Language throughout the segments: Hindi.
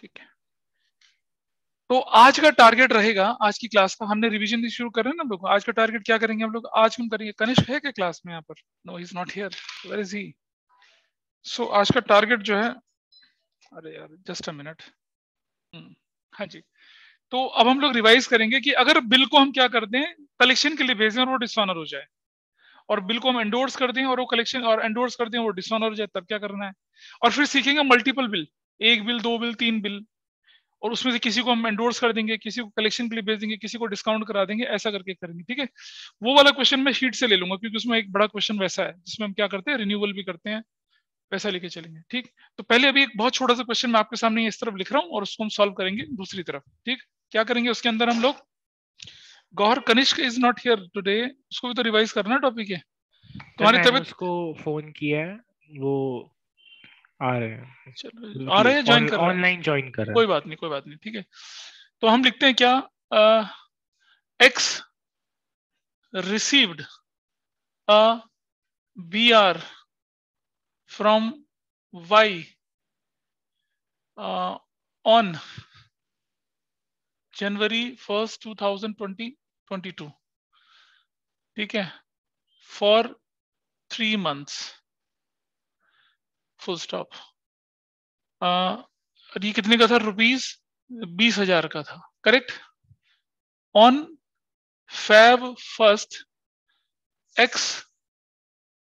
ठीक है, तो आज का टारगेट रहेगा, आज की क्लास का हमने रिवीजन शुरू कर रहे हैं ना हम लोग। आज का टारगेट क्या करेंगे हम लोग, आज हम करेंगे, कनिष्क है क्या क्लास में यहाँ पर? No, he is not here, where is he? So आज का टारगेट जो है, अरे यार जस्ट अ मिनट, हाँ जी, तो अब हम लोग रिवाइज करेंगे कि अगर बिल को हम क्या कर दें, कलेक्शन के लिए भेजें और वो डिसऑनर हो जाए, और बिल को हम एंडोर्स कर दें और वो कलेक्शन, और एंडोर्स कर दें वो डिसऑनर हो जाए, तब क्या करना है। और फिर सीखेंगे मल्टीपल बिल, एक बिल, दो बिल, तीन बिल, और उसमें से किसी को हम एंडोर्स कर देंगे, किसी को कलेक्शन के लिए भेज देंगे, किसी को डिस्काउंट करा देंगे, ऐसा करके करेंगे। ठीक है, वो वाला क्वेश्चन मैं शीट से ले लूंगा, क्योंकि उसमें एक बड़ा क्वेश्चन वैसा है जिसमें हम क्या करते हैं, रिन्यूअल भी करते हैं, वैसा लेके चलेंगे। ठीक, तो पहले अभी एक बहुत छोटा सा क्वेश्चन मैं आपके सामने इस तरफ लिख रहा हूँ, और उसको हम सॉल्व करेंगे दूसरी तरफ। ठीक, क्या करेंगे उसके अंदर हम लोग, Gauhar Kanishk is not here today, उसको भी तो रिवाइज करना टॉपिक है। तुम्हारी मैंने तबीयत, उसको फोन किया है, वो आ रहे हैं, चलो आ रहे हैं, ज्वाइन कर रहा है, ऑनलाइन ज्वाइन कर रहा कोई बात नहीं, कोई बात नहीं। ठीक है, तो हम लिखते हैं क्या, x received a BR from Y on January 1st 2022, ठीक है, for 3 months, full stop। ये कितने का था, ₹20,000 का था, correct. On Feb 1st X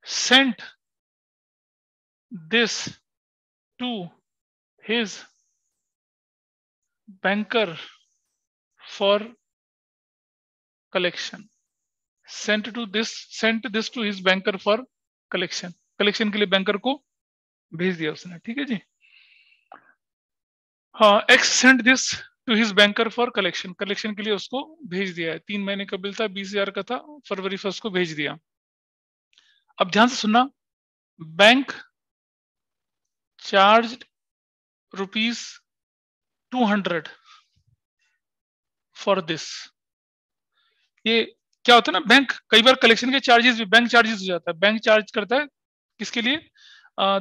sent this to his banker for collection, sent this to his banker for collection, collection के लिए बैंकर को भेज दिया उसने। ठीक है जी, हाँ, X sent this to his banker for collection, collection के लिए उसको भेज दिया है। 3 महीने का बिल था, 20,000 का था, फरवरी 1st को भेज दिया। अब ध्यान से सुनना, बैंक चार्ज ₹200 फॉर दिस। ये क्या होता है ना, बैंक कई बार कलेक्शन के चार्जेस भी बैंक चार्जेस हो जाता है, बैंक चार्ज करता है किसके लिए,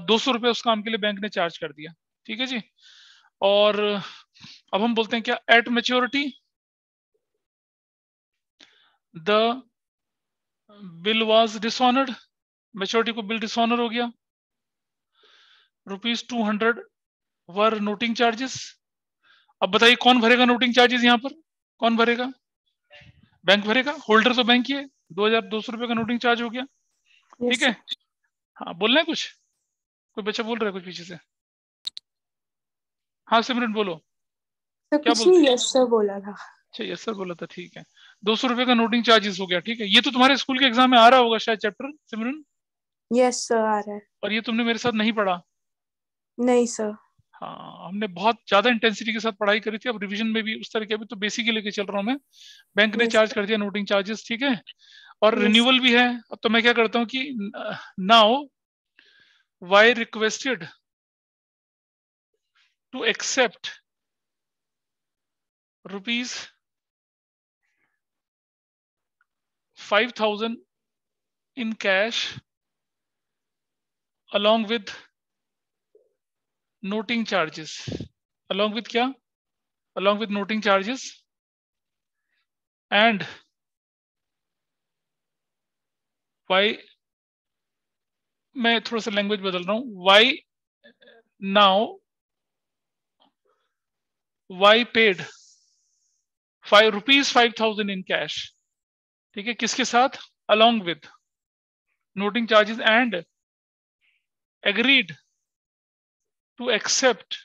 200 रुपए उस काम के लिए बैंक ने चार्ज कर दिया। ठीक है जी, और अब हम बोलते हैं क्या, eight maturity the bill was dishonoured, maturity को बिल डिसऑनर हो गया, ₹200 वर नोटिंग चार्जेस। अब बताइए कौन भरेगा नोटिंग चार्जेस, यहाँ पर कौन भरेगा, बैंक भरेगा, होल्डर तो बैंक ही है। 2,200 रुपए का नोटिंग चार्ज हो गया। ठीक है, हाँ बोलना है कुछ, कोई बच्चा बोल रहा है कुछ पीछे से? हाँ सिमरन बोलो, तो क्या कुछ बोलते नहीं, हैं? यस सर बोला था। अच्छा यस सर बोला था, ठीक है। 200 रुपए का नोटिंग चार्जेस हो गया। ठीक है, ये तो तुम्हारे स्कूल के एग्जाम में आ रहा होगा शायद चैप्टर, सिमरन। यस सर आ रहा है। और ये तुमने मेरे साथ नहीं पढ़ा? नहीं सर। हाँ, हमने बहुत ज्यादा इंटेंसिटी के साथ पढ़ाई करी थी, अब रिवीजन में भी उस तरह के, अभी तो बेसिक ही लेके चल रहा हूँ मैं। बैंक ने यस चार्ज कर दिया नोटिंग चार्जेस, ठीक है, और यस रिन्यूअल भी है। अब तो मैं क्या करता हूँ कि now Y requested to accept ₹5,000 in cash along with noting charges, along with क्या, along with noting charges and why, मैं थोड़ा सा लैंग्वेज बदल रहा हूं, why paid ₹5,000 in cash, ठीक है, किसके साथ, along with noting charges and agreed to accept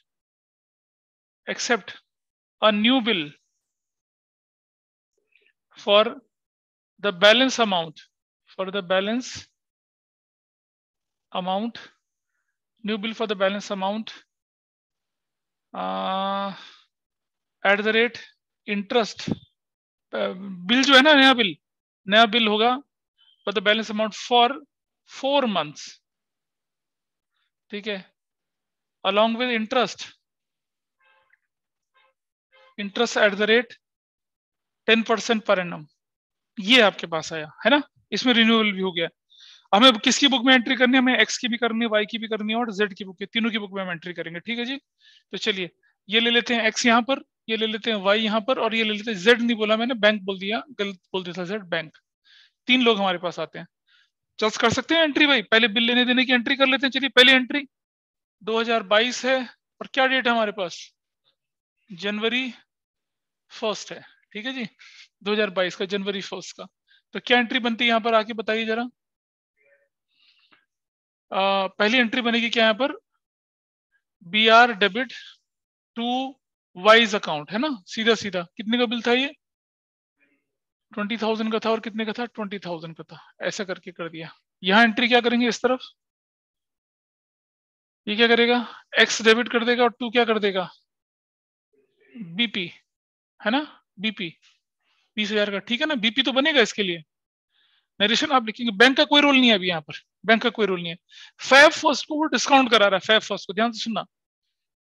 a new bill for the balance amount, new bill for the balance amount at the rate interest, bill जो है ना, नया बिल होगा for the balance amount for 4 months, ठीक है, along with interest at the rate 10% per annum। ये आपके पास आया है ना, इसमें रिन्यूअल भी हो गया। हमें किसकी बुक में एंट्री करनी है, हमें एक्स की भी करनी है, वाई की भी करनी है, और जेड की बुक, तीनों की बुक में हम एंट्री करेंगे। ठीक है जी, तो चलिए ये ले लेते हैं एक्स यहाँ पर, ये ले लेते हैं वाई यहाँ पर, और ये ले लेते हैं जेड, नहीं बोला मैंने, बैंक बोल दिया, गलत बोल दिया था, जेड बैंक। 3 लोग हमारे पास आते हैं। चल कर सकते हैं एंट्री भाई, पहले बिल लेने देने की एंट्री कर लेते हैं। चलिए पहली एंट्री 2022 है, और क्या डेट है हमारे पास, जनवरी 1 है, ठीक है जी, 2022 का जनवरी 1 का। तो क्या एंट्री बनती है यहाँ पर, आके बताइए जरा। पहली एंट्री बनेगी क्या यहाँ पर, B R debit to Y's account, है ना, सीधा सीधा। कितने का बिल था ये, 20,000 का था, और कितने का था, 20,000 का था, ऐसा करके कर दिया। यहाँ एंट्री क्या करेंगे इस तरफ, ये क्या करेगा, एक्स डेबिट कर देगा, और टू क्या कर देगा, बीपी, है ना, बीपी 20,000 का, ठीक है ना, बीपी तो बनेगा इसके लिए। नरेशन आप लिखेंगे, बैंक का कोई रोल नहीं है अभी यहाँ पर, बैंक का कोई रोल नहीं है। फैब फर्स्ट को वो डिस्काउंट करा रहा है, फैब फर्स्ट को ध्यान से सुनना,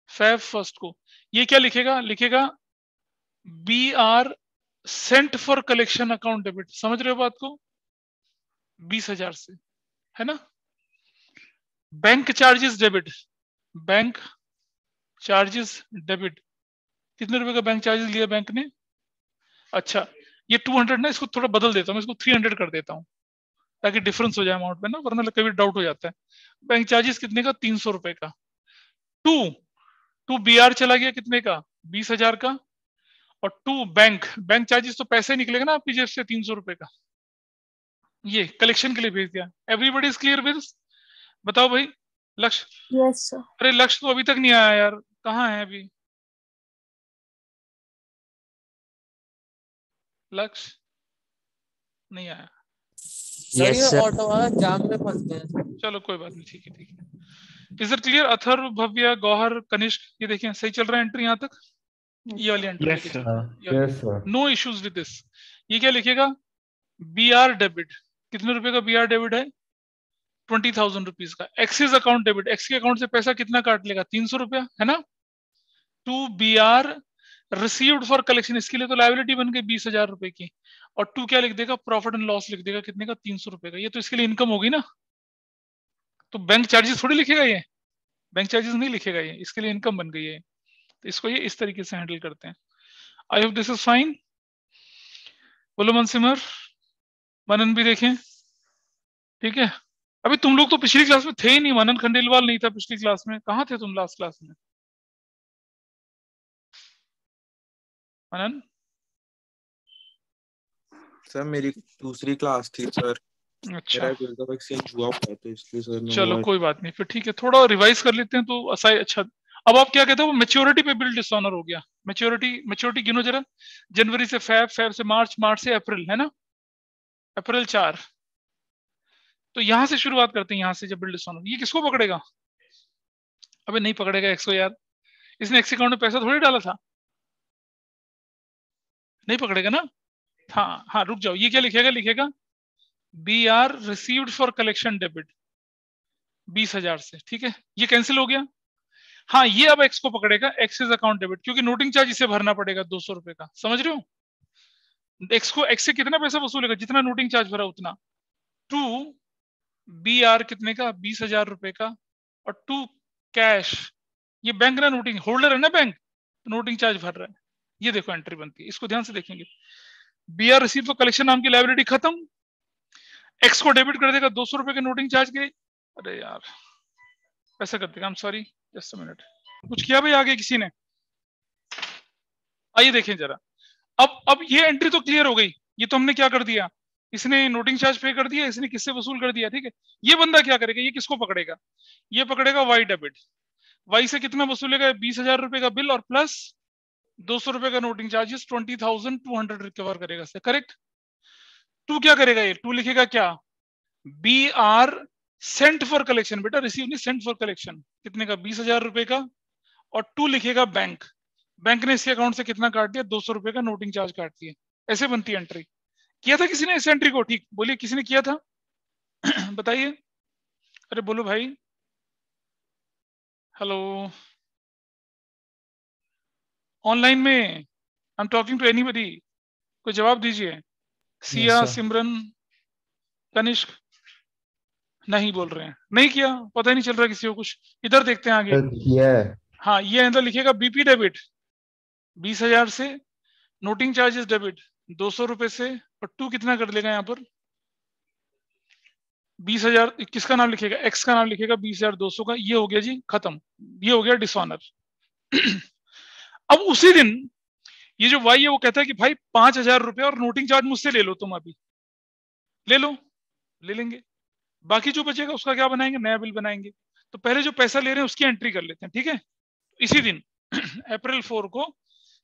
फैब फर्स्ट को ये क्या लिखेगा, लिखेगा B R sent for collection account debit, समझ रहे हो बात को, 20,000 से, है ना। Bank charges debit, bank charges debit, कितने रुपए का बैंक चार्जेस लिया बैंक ने, अच्छा ये 200 ना, इसको थोड़ा बदल देता हूँ, इसको 300 कर देता हूँ, ताकि डिफरेंस हो जाए अमाउंट में ना, वरना कभी डाउट हो जाता है। बैंक चार्जेस कितने का, 300 रुपए का। टू बी आर चला गया कितने का, 20,000 का, और टू बैंक, बैंक चार्जेस तो पैसे निकलेगा ना आपकी जेब से, 300 रुपए का, ये कलेक्शन के लिए भेज दिया। एवरीबॉडी इज क्लियर विद, बताओ भाई लक्ष्य। Yes sir. अरे लक्ष्य तो अभी तक नहीं आया यार, कहाँ है अभी लक्ष्य, नहीं आया। सर ये ऑटो वाला जाम में फंस गया। चलो कोई बात नहीं, ठीक है ठीक है। इज इट क्लियर, अथर्व, भव्य, गौहर, कनिष्क, ये देखें सही चल रहा है एंट्री यहाँ तक, ये वाली entry yes sir, no issues with this. ये क्या लिखेगा, बी आर डेबिट, कितने रुपए का बी आर डेबिट है, 20,000 रुपीज का। एक्सिस अकाउंट डेबिट, एक्स के अकाउंट से पैसा कितना काट लेगा, 300 रुपया, है ना। To B R received for collection, इसके लिए तो लायबिलिटी बन गई 20,000 रुपए की, और टू क्या लिख देगा, प्रॉफिट एंड लॉस लिख देगा, कितने का, 300 रुपए का। ये तो इसके लिए इनकम होगी ना, तो बैंक चार्जेस थोड़ी लिखेगा ये, बैंक चार्जेस नहीं लिखेगा ये, इसके लिए इनकम बन गई है। तो इसको ये इस तरीके से हैंडल करते हैं। I hope this is fine. बोलो मनसिमर, मनन भी देखें, ठीक है। अभी तुम लोग तो पिछली क्लास में थे ही नहीं, मनन खंडेलवाल नहीं था पिछली क्लास में, कहाँ थे तुम लास्ट क्लास में, मनन। सर मेरी दूसरी क्लास थी सर, अच्छा मेरा एक्सचेंज हुआ था तो इसलिए सर मैं चलो कोई बात नहीं, फिर ठीक है, थोड़ा रिवाइज कर लेते हैं तो असाई अच्छा। अब आप क्या कहते हो, मेच्योरिटी पे बिल डिसऑनर हो गया, मेच्योरिटी गिनो जरा, जनवरी से फेब, फेब से मार्च, मार्च से अप्रैल, है ना, अप्रैल 4। तो यहां से शुरुआत करते हैं, यहां से जब बिल डिसऑनर, ये किसको पकड़ेगा, अबे नहीं पकड़ेगा एक्स को यार, इसने एक्स अकाउंट में पैसा थोड़ी डाला था, नहीं पकड़ेगा ना। हाँ हाँ रुक जाओ, ये क्या लिखेगा, लिखेगा B R received for collection debit 20,000 से, ठीक है, ये कैंसिल हो गया। हाँ ये अब एक्स को पकड़ेगा, एक्सिस अकाउंट डेबिट, क्योंकि नोटिंग चार्ज इसे भरना पड़ेगा 200 रुपए का, समझ रहे हो। एक्स से कितना पैसा वसूलेगा, जितना नोटिंग चार्ज भरा उतना। टू बी आर कितने का, 20,000 रुपए का, और टू कैश, ये बैंक ना नोटिंग होल्डर है ना बैंक, नोटिंग चार्ज भर रहा है। ये देखो एंट्री बनती है, इसको ध्यान से देखेंगे। B R receive for collection नाम की लाइबिलिटी खत्म, एक्स को डेबिट कर देगा 200 रुपए के नोटिंग चार्ज के। अरे यार ऐसा कर देगा, I am sorry, just a minute. कुछ किया भाई आगे किसी ने, आइए देखें जरा। अब ये एंट्री तो क्लियर हो गई, ये तो हमने क्या कर दिया, इसने नोटिंग चार्ज पे कर दिया, इसने किससे वसूल कर दिया, ठीक है। ये बंदा क्या करेगा, ये किसको पकड़ेगा, ये पकड़ेगा वाई डेबिट, वाई से कितना वसूलेगा, 20,000 रुपए का बिल और प्लस 200 रुपए का नोटिंग चार्जेस, 20,200 रिकवर करेगा, करेक्ट। टू क्या करेगा, ये टू लिखेगा क्या, B R sent for collection, बेटा रिसीव नहीं, सेंट फॉर कलेक्शन, कितने का, 20,000 रुपए का, और टू लिखेगा बैंक, बैंक ने इसके अकाउंट से कितना काट दिया, 200 रुपए का नोटिंग चार्ज काट दिया। ऐसे बनती है एंट्री। किया था किसी ने इस एंट्री को, ठीक बोलिए किसी ने किया था बताइए, अरे बोलो भाई, हेलो ऑनलाइन में, I am talking to anybody, कोई जवाब दीजिए। सिया, सिमरन, कनिष्क, नहीं बोल रहे हैं, नहीं किया, पता ही नहीं चल रहा किसी को कुछ। इधर देखते हैं आगे, हाँ, ये अंदर लिखेगा बीपी डेबिट 20,000 से, नोटिंग चार्जेस डेबिट 200 रुपए से, और 2 कितना कर लेगा यहाँ पर 20,000, किसका नाम लिखेगा, एक्स का नाम लिखेगा 20,200 का, ये हो गया जी खत्म, ये हो गया डिसऑनर। अब उसी दिन ये जो वाई है वो कहता है कि भाई 5,000 रुपए और नोटिंग चार्ज मुझसे ले लो, तुम अभी ले लो, ले लेंगे, बाकी जो बचेगा उसका क्या बनाएंगे, नया बिल बनाएंगे। तो पहले जो पैसा ले रहे हैं उसकी एंट्री कर लेते हैं, ठीक है। इसी दिन अप्रैल 4 को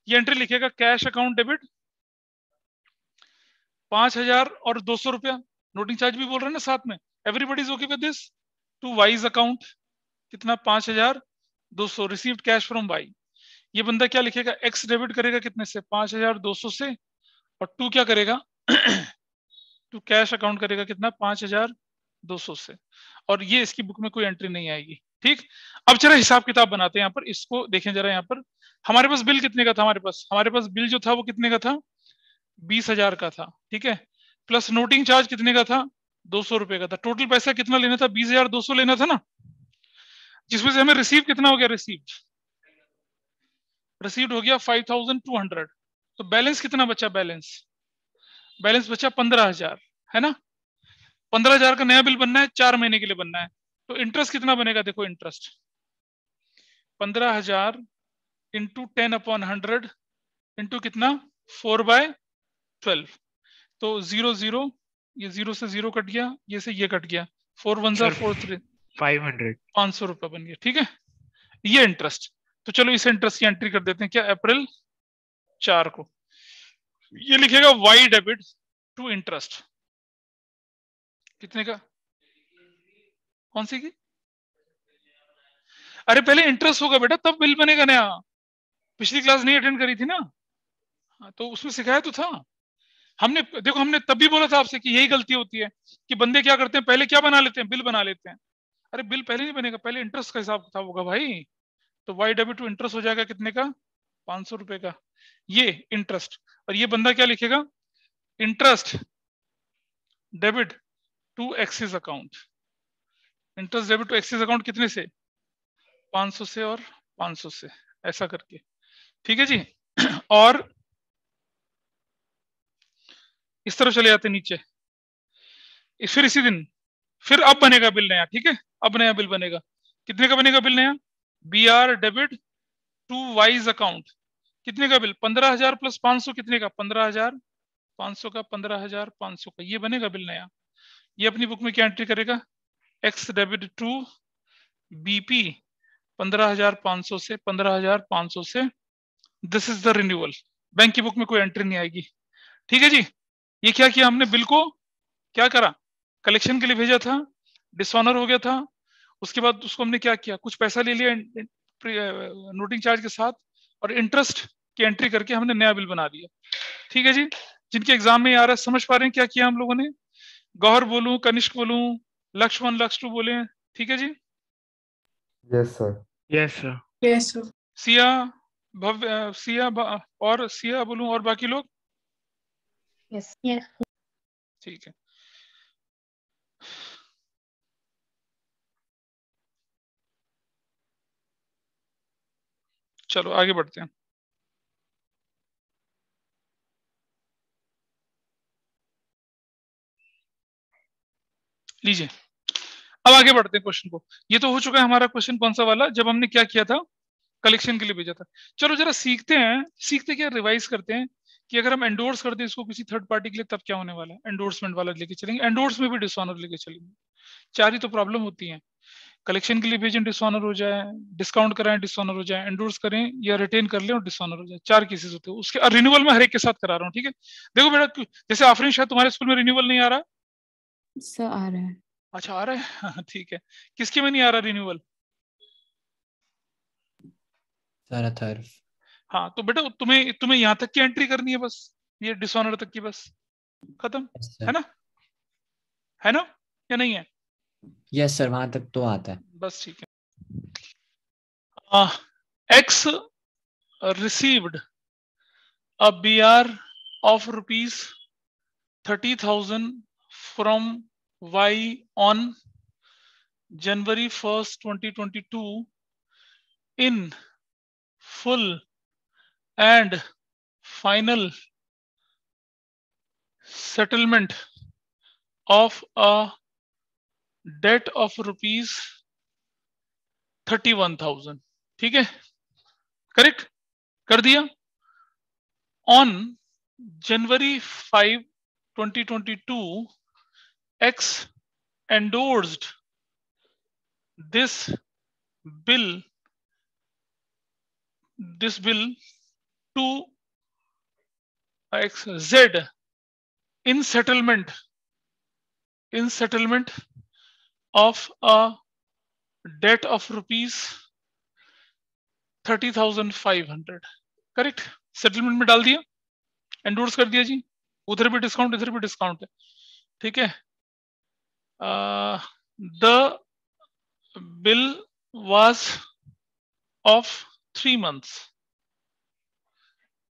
ये एंट्री लिखेगा कैश अकाउंट डेबिट 5,000 और 200 रुपया, नोटिंग चार्ज भी बोल रहे हैं ना साथ में, everybody is okay with this, to Y's account कितना 5,200 रिसीव्ड कैश फ्रॉम वाई। ये बंदा क्या लिखेगा, एक्स डेबिट करेगा कितने से 5,200 से, और टू क्या करेगा टू कैश अकाउंट करेगा कितना 5,200 से, और ये इसकी बुक में कोई एंट्री नहीं आएगी, ठीक। अब जरा हिसाब किताब बनाते हैं यहाँ पर, इसको देखें जरा। यहाँ पर हमारे पास बिल कितने का था, हमारे पास बिल जो था वो कितने का था 20,000 का था, ठीक है, प्लस नोटिंग चार्ज कितने का था 200 रुपए का था, टोटल पैसा कितना लेना था 20,200 लेना था ना, जिसमें से हमें रिसीव कितना हो गया, रिसीव्ड हो गया 5,200, तो बैलेंस कितना बचा, बैलेंस बचा 15,000, है ना। 15,000 का नया बिल बनना है, 4 महीने के लिए बनना है, तो इंटरेस्ट कितना बनेगा, देखो इंटरेस्ट 15,000 इंटू 10/100 इंटू कितना 4/12, तो 0 ये 0 से 0 कट गया, ये से ये कट गया, 4 1 जा 4 3 500 रुपए बन गया, ठीक है, ये इंटरेस्ट। तो चलो इस इंटरेस्ट की एंट्री कर देते हैं, क्या अप्रैल 4 को, ये लिखेगा वाई डेबिट टू इंटरेस्ट, कितने का, कौन सी की, अरे पहले इंटरेस्ट होगा बेटा तब बिल बनेगा नया, पिछली क्लास नहीं अटेंड करी थी ना, तो उसमें सिखाया तो था हमने, देखो हमने तब भी बोला था आपसे कि यही गलती होती है कि बंदे क्या करते हैं, पहले क्या बना लेते हैं, बिल बना लेते हैं। अरे बिल पहले नहीं बनेगा, पहले इंटरेस्ट का हिसाब किताब होगा भाई, तो वाई डेबिट टू इंटरेस्ट हो जाएगा कितने का 500 रुपए का, ये इंटरेस्ट, और ये बंदा क्या लिखेगा, interest debit to X's account, interest debit to X's account कितने से 500 से और 500 से, ऐसा करके, ठीक है जी। और इस तरफ चले जाते नीचे, फिर इसी दिन फिर अब बनेगा बिल नया, ठीक है, अब नया बिल बनेगा, कितने का बनेगा बिल नया, B R debit to Y's account, कितने का बिल 15,000 प्लस 500 कितने का 15,500 का, 15,500 का, ये बनेगा बिल नया। ये अपनी बुक में क्या एंट्री करेगा, एक्स डेबिट टू बीपी 15,500 से 15,500 से, this is the renewal, bank की बुक में कोई एंट्री नहीं आएगी, ठीक है जी। ये क्या किया हमने, बिल को क्या करा, कलेक्शन के लिए भेजा था, डिसऑनर हो गया था, उसके बाद उसको हमने क्या किया, कुछ पैसा ले लिया नोटिंग चार्ज के साथ, और इंटरेस्ट की एंट्री करके हमने नया बिल बना दिया, ठीक है जी। जिनके एग्जाम में आ रहा है समझ पा रहे हैं क्या किया हम लोगों ने, गौहर बोलूं, कनिष्क बोलूं, लक्ष्य 1 लक्ष्य 2 बोले, ठीक है जी। Yes sir. Yes sir. सिया और सिया बोलूं, और बाकी लोग, यस ठीक है। चलो आगे बढ़ते हैं, लीजिए अब आगे बढ़ते हैं क्वेश्चन को। ये तो हो चुका है हमारा क्वेश्चन, कौन सा वाला, जब हमने क्या किया था, कलेक्शन के लिए भेजा था। चलो जरा सीखते क्या, रिवाइज करते हैं कि अगर हम एंडोर्स करते हैं इसको किसी थर्ड पार्टी के लिए तब क्या होने वाला है, एंडोर्समेंट वाला लेके चलेंगे, एंडोर्स में भी डिसऑनर लेके चलेंगे, 4 ही तो प्रॉब्लम होती है, कलेक्शन के लिए भेजें डिसऑनर हो जाए, डिस्काउंट कराएं डिसऑनर हो जाए, एंडोर्स करें या रिटेन कर लें और डिसऑनर हो जाए, 4 केसेस होते हैं उसके। रिन्यूअल में हर एक के साथ करा रहा हूँ, ठीक है। देखो बेटा जैसे आफरीन शायद तुम्हारे स्कूल में रिन्यूअल नहीं आ रहा, सर आ रहा है, अच्छा आ रहा है ठीक है, किसके में नहीं आ रहा रिन्यूअल, हाँ तो बेटा तुम्हें यहाँ तक की एंट्री करनी है बस, ये डिसऑनर तक की बस, खत्म, है ना या नहीं है, यस सर, वहां तक तो आता है, बस ठीक है। X received a BR of ₹30,000 from Y on January 1st, 2022 in full and final settlement of a debt of rupees 31,000. ठीक है, करेक्ट कर दिया. On January 5, 2022, X endorsed this bill to XZ in settlement of a debt of rupees 30,500. Correct, settlement में डाल दिया, एंडोर्स कर दिया जी. उधर भी डिस्काउंट, इधर भी डिस्काउंट है. ठीक है. The bill was of 3 months.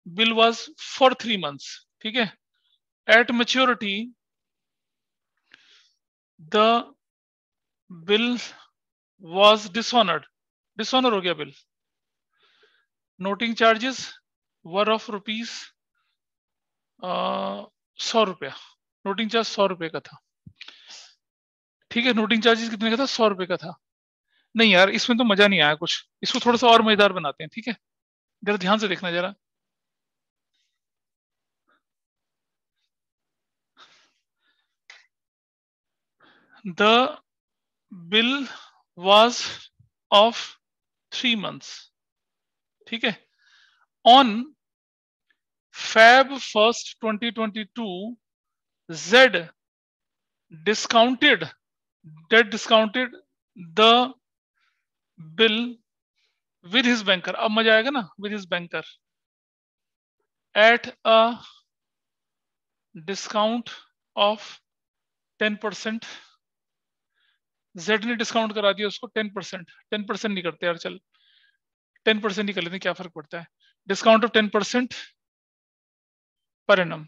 Bill was for 3 months. ठीक है. Eight maturity the bill was dishonored. Dishonour हो गया bill. Noting charges were of rupees 100 रुपया. नोटिंग चार्ज 100 रुपए का था. ठीक है, नोटिंग चार्जेस कितने का था? 100 रुपए का था. नहीं यार, इसमें तो मजा नहीं आया कुछ. इसको थोड़ा सा और मजेदार बनाते हैं. ठीक है, जरा ध्यान से देखना जरा. The bill was of 3 months. ठीक है. On Feb 1st, 2022, Z discounted the bill with his banker. अब मजा आएगा ना, with his banker at a discount of 10%. Z ने डिस्काउंट करा दिया उसको 10%. 10% नहीं करते यार, चल 10% ही कर लेते हैं, क्या फर्क पड़ता है. Discount of 10% per annum.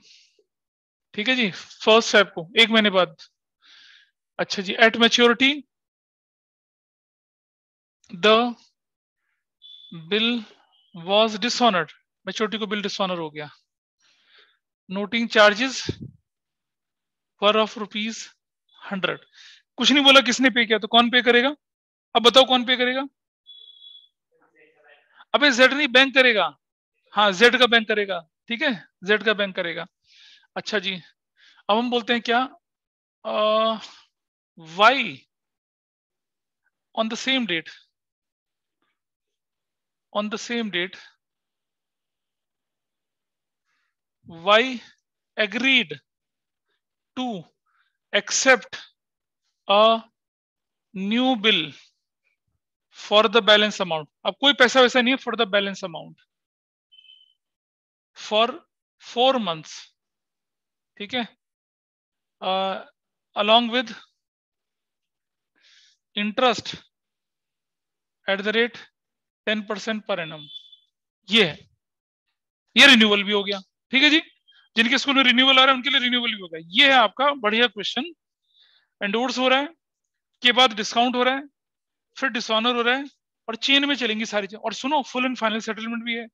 ठीक है जी, 1 Feb को, 1 महीने बाद. अच्छा जी. At maturity the bill was dishonoured. Maturity को बिल डिसऑनर हो गया. Noting charges were of rupees 100. कुछ नहीं बोला किसने पे किया, तो कौन पे करेगा? अब बताओ कौन पे करेगा? अबे जेड नहीं, बैंक करेगा. हाँ, जेड का बैंक करेगा. ठीक है, जेड का बैंक करेगा. अच्छा जी, अब हम बोलते हैं क्या, Y on the same date Y agreed to accept a new bill for the balance amount. अब कोई पैसा वैसा नहीं है, for the balance amount for 4 months. ठीक है. along with interest at the rate 10% per annum. ये रिन्यूअल भी हो गया. ठीक है जी, जिनके स्कूल में रिन्यूअल आ रहा है उनके लिए रिन्यूअल भी होगा. ये है आपका बढ़िया क्वेश्चन. एंडोर्स हो रहा है, के बाद डिस्काउंट हो रहा है, फिर डिसऑनर हो रहा है, और चेन में चलेंगी सारी चीजें. और सुनो, फुल एंड फाइनल सेटलमेंट भी है.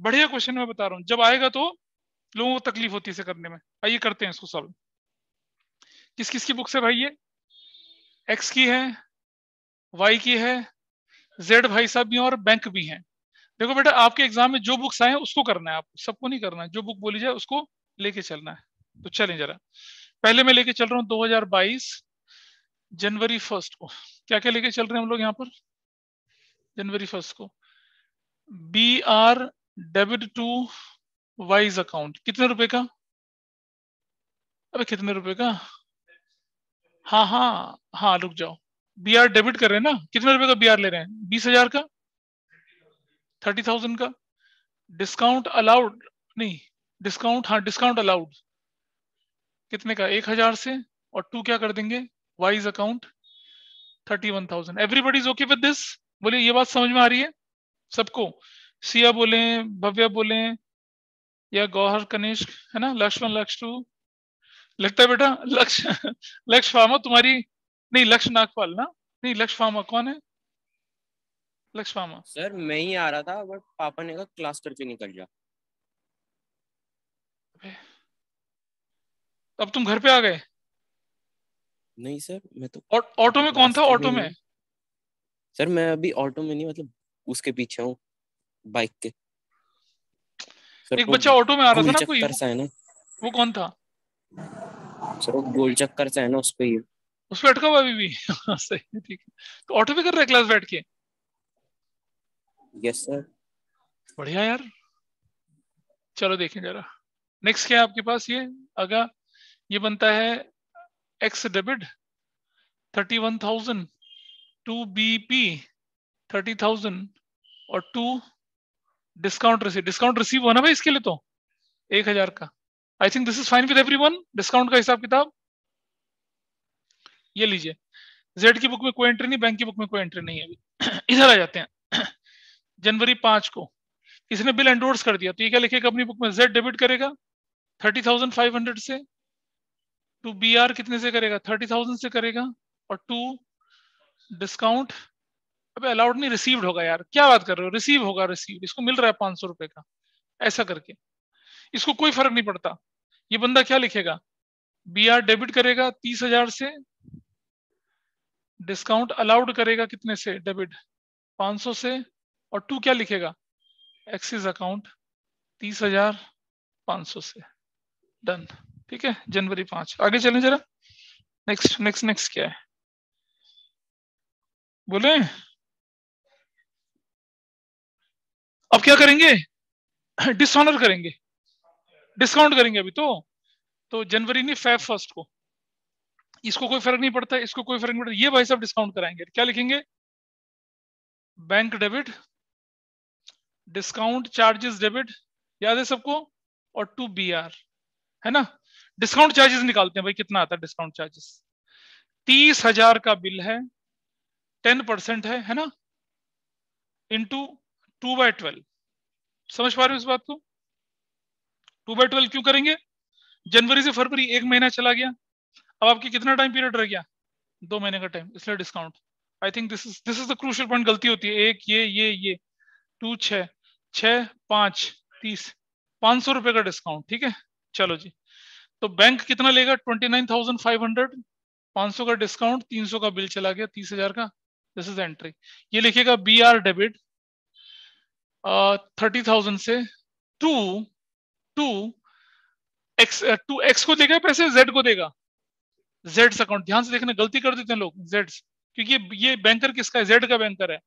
बढ़िया क्वेश्चन मैं बता रहा हूं, जब आएगा तो लोगों को तकलीफ होती है इसे करने में. आइए करते हैं इसको सॉल्व. किस किस की बुक से भाई? ये एक्स की है, वाई की है, जेड भाई साहब भी हैं और बैंक भी हैं. देखो बेटा, आपके एग्जाम में जो बुक्स आए हैं उसको करना है, आपको सबको नहीं करना है. जो बुक बोली जाए उसको लेके चलना है. तो चलें जरा. पहले मैं लेके चल रहा हूं 2022 जनवरी 1 को. क्या क्या लेके चल रहे हैं हम लोग यहाँ पर? जनवरी 1 को BR debit to Y's account. कितने रुपए का? अबे कितने रुपए का? हाँ, रुक जाओ. BR डेबिट कर रहे हैं ना. कितने रुपए का BR ले रहे हैं? 20,000 का, 30,000 का. डिस्काउंट अलाउड नहीं, डिस्काउंट, हाँ डिस्काउंट अलाउड. कितने का? 1,000 से, और 2 क्या कर देंगे? Wise account 31,000. Everybody is okay with this? बोलिए, ये बात समझ में आ रही है सबको? सिया बोले, भव्या बोले, या गौहर कनिष्क, है ना, लक्ष्मण, लक्ष्टू, लगता है बेटा लक्ष्य फार्मा तुम्हारी नहीं, लक्ष्य नागपाल ना, नहीं लक्ष्य फार्मा कौन है? लक्ष्मा? सर मैं ही आ रहा था बट पापा ने कहा क्लास करके निकल जा। अब तुम घर पे आ गए? नहीं सर मैं तो ऑटो में कौन था? रास्ते ऑटो ही में? हूँ। सर मैं अभी ऑटो में नहीं, मतलब उसके पीछे हूँ बाइक के। सर एक वो बच्चा ऑटो में आ रहा था गोल ना कोई, चक्कर सा है ना। वो कौन था? सर वो गोल चक्कर सा है ना, उस पे ही है। उस पे अटका हुआ अभी भी? सही है, ठीक है। तो ऑटो पे कर रहा है क्लास बैठ के? Yes sir. बढ़िया यार, चलो देखें जरा। नेक्स्ट क्या है आपके पास? ये अगर ये बनता है एक्स डेबिट 31,000 टू बीपी 30,000 और to discount receive. Discount receive होना भाई इसके लिए तो 1,000 का। I think this is fine with everyone. Discount का हिसाब किताब ये लीजिए। जेड की बुक में कोई एंट्री नहीं, बैंक की बुक में कोई एंट्री नहीं है अभी। इधर आ जाते हैं। जनवरी 5 को इसने बिल एंडोर्स कर दिया, तो ये क्या लिखेगा अपनी बुक में? जेड डेबिट करेगा 30,500 से, टू बी आर कितने से करेगा? 30,000 से करेगा, और टू डिस्काउंट, अबे अलाउड नहीं, रिसीव्ड होगा यार, क्या बात कर रहे हो? रिसीव होगा, रिसीव, इसको मिल रहा है 500 रुपए का, ऐसा करके। इसको कोई फर्क नहीं पड़ता। ये बंदा क्या लिखेगा? बी आर डेबिट करेगा 30,000 से, डिस्काउंट अलाउड करेगा कितने से? डेबिट 500 से, और टू क्या लिखेगा? एक्सिस अकाउंट 30,500 से। डन, ठीक है। जनवरी 5। आगे चलें जरा। नेक्स्ट नेक्स्ट नेक्स्ट क्या है बोले? अब क्या करेंगे? डिसऑनर करेंगे, डिस्काउंट करेंगे अभी तो जनवरी नहीं, फेब 1 को। इसको कोई फर्क नहीं पड़ता, इसको कोई फर्क नहीं पड़ता। ये भाई साहब डिस्काउंट कराएंगे, क्या लिखेंगे? Bank debit, discount charges debit, याद है सबको, और टू बी आर, है ना। डिस्काउंट चार्जेस निकालते हैं भाई, कितना आता है डिस्काउंट चार्जेस? 30,000 का बिल है, 10% है ना, इंटू 2/12। समझ पा रहे हो इस बात को? 2/12 क्यों करेंगे? जनवरी से फरवरी 1 महीना चला गया, अब आपकी कितना टाइम पीरियड रह गया? 2 महीने का टाइम, इसलिए discount. I think this is the crucial point. गलती होती है। एक ये 2 6 6 5 30, 500 रुपए का डिस्काउंट, ठीक है। चलो जी, तो बैंक कितना लेगा? 29,500, 500 का डिस्काउंट, 300 का बिल चला गया, 30,000 का। This is entry. ये लिखेगा बी आर डेबिट 30,000 से टू टू एक्स को देगा पैसे, जेड को देगा, जेड्स अकाउंट। ध्यान से देखना, गलती कर देते हैं लोग, जेड्स, क्योंकि ये बैंकर किसका है? जेड का बैंकर है।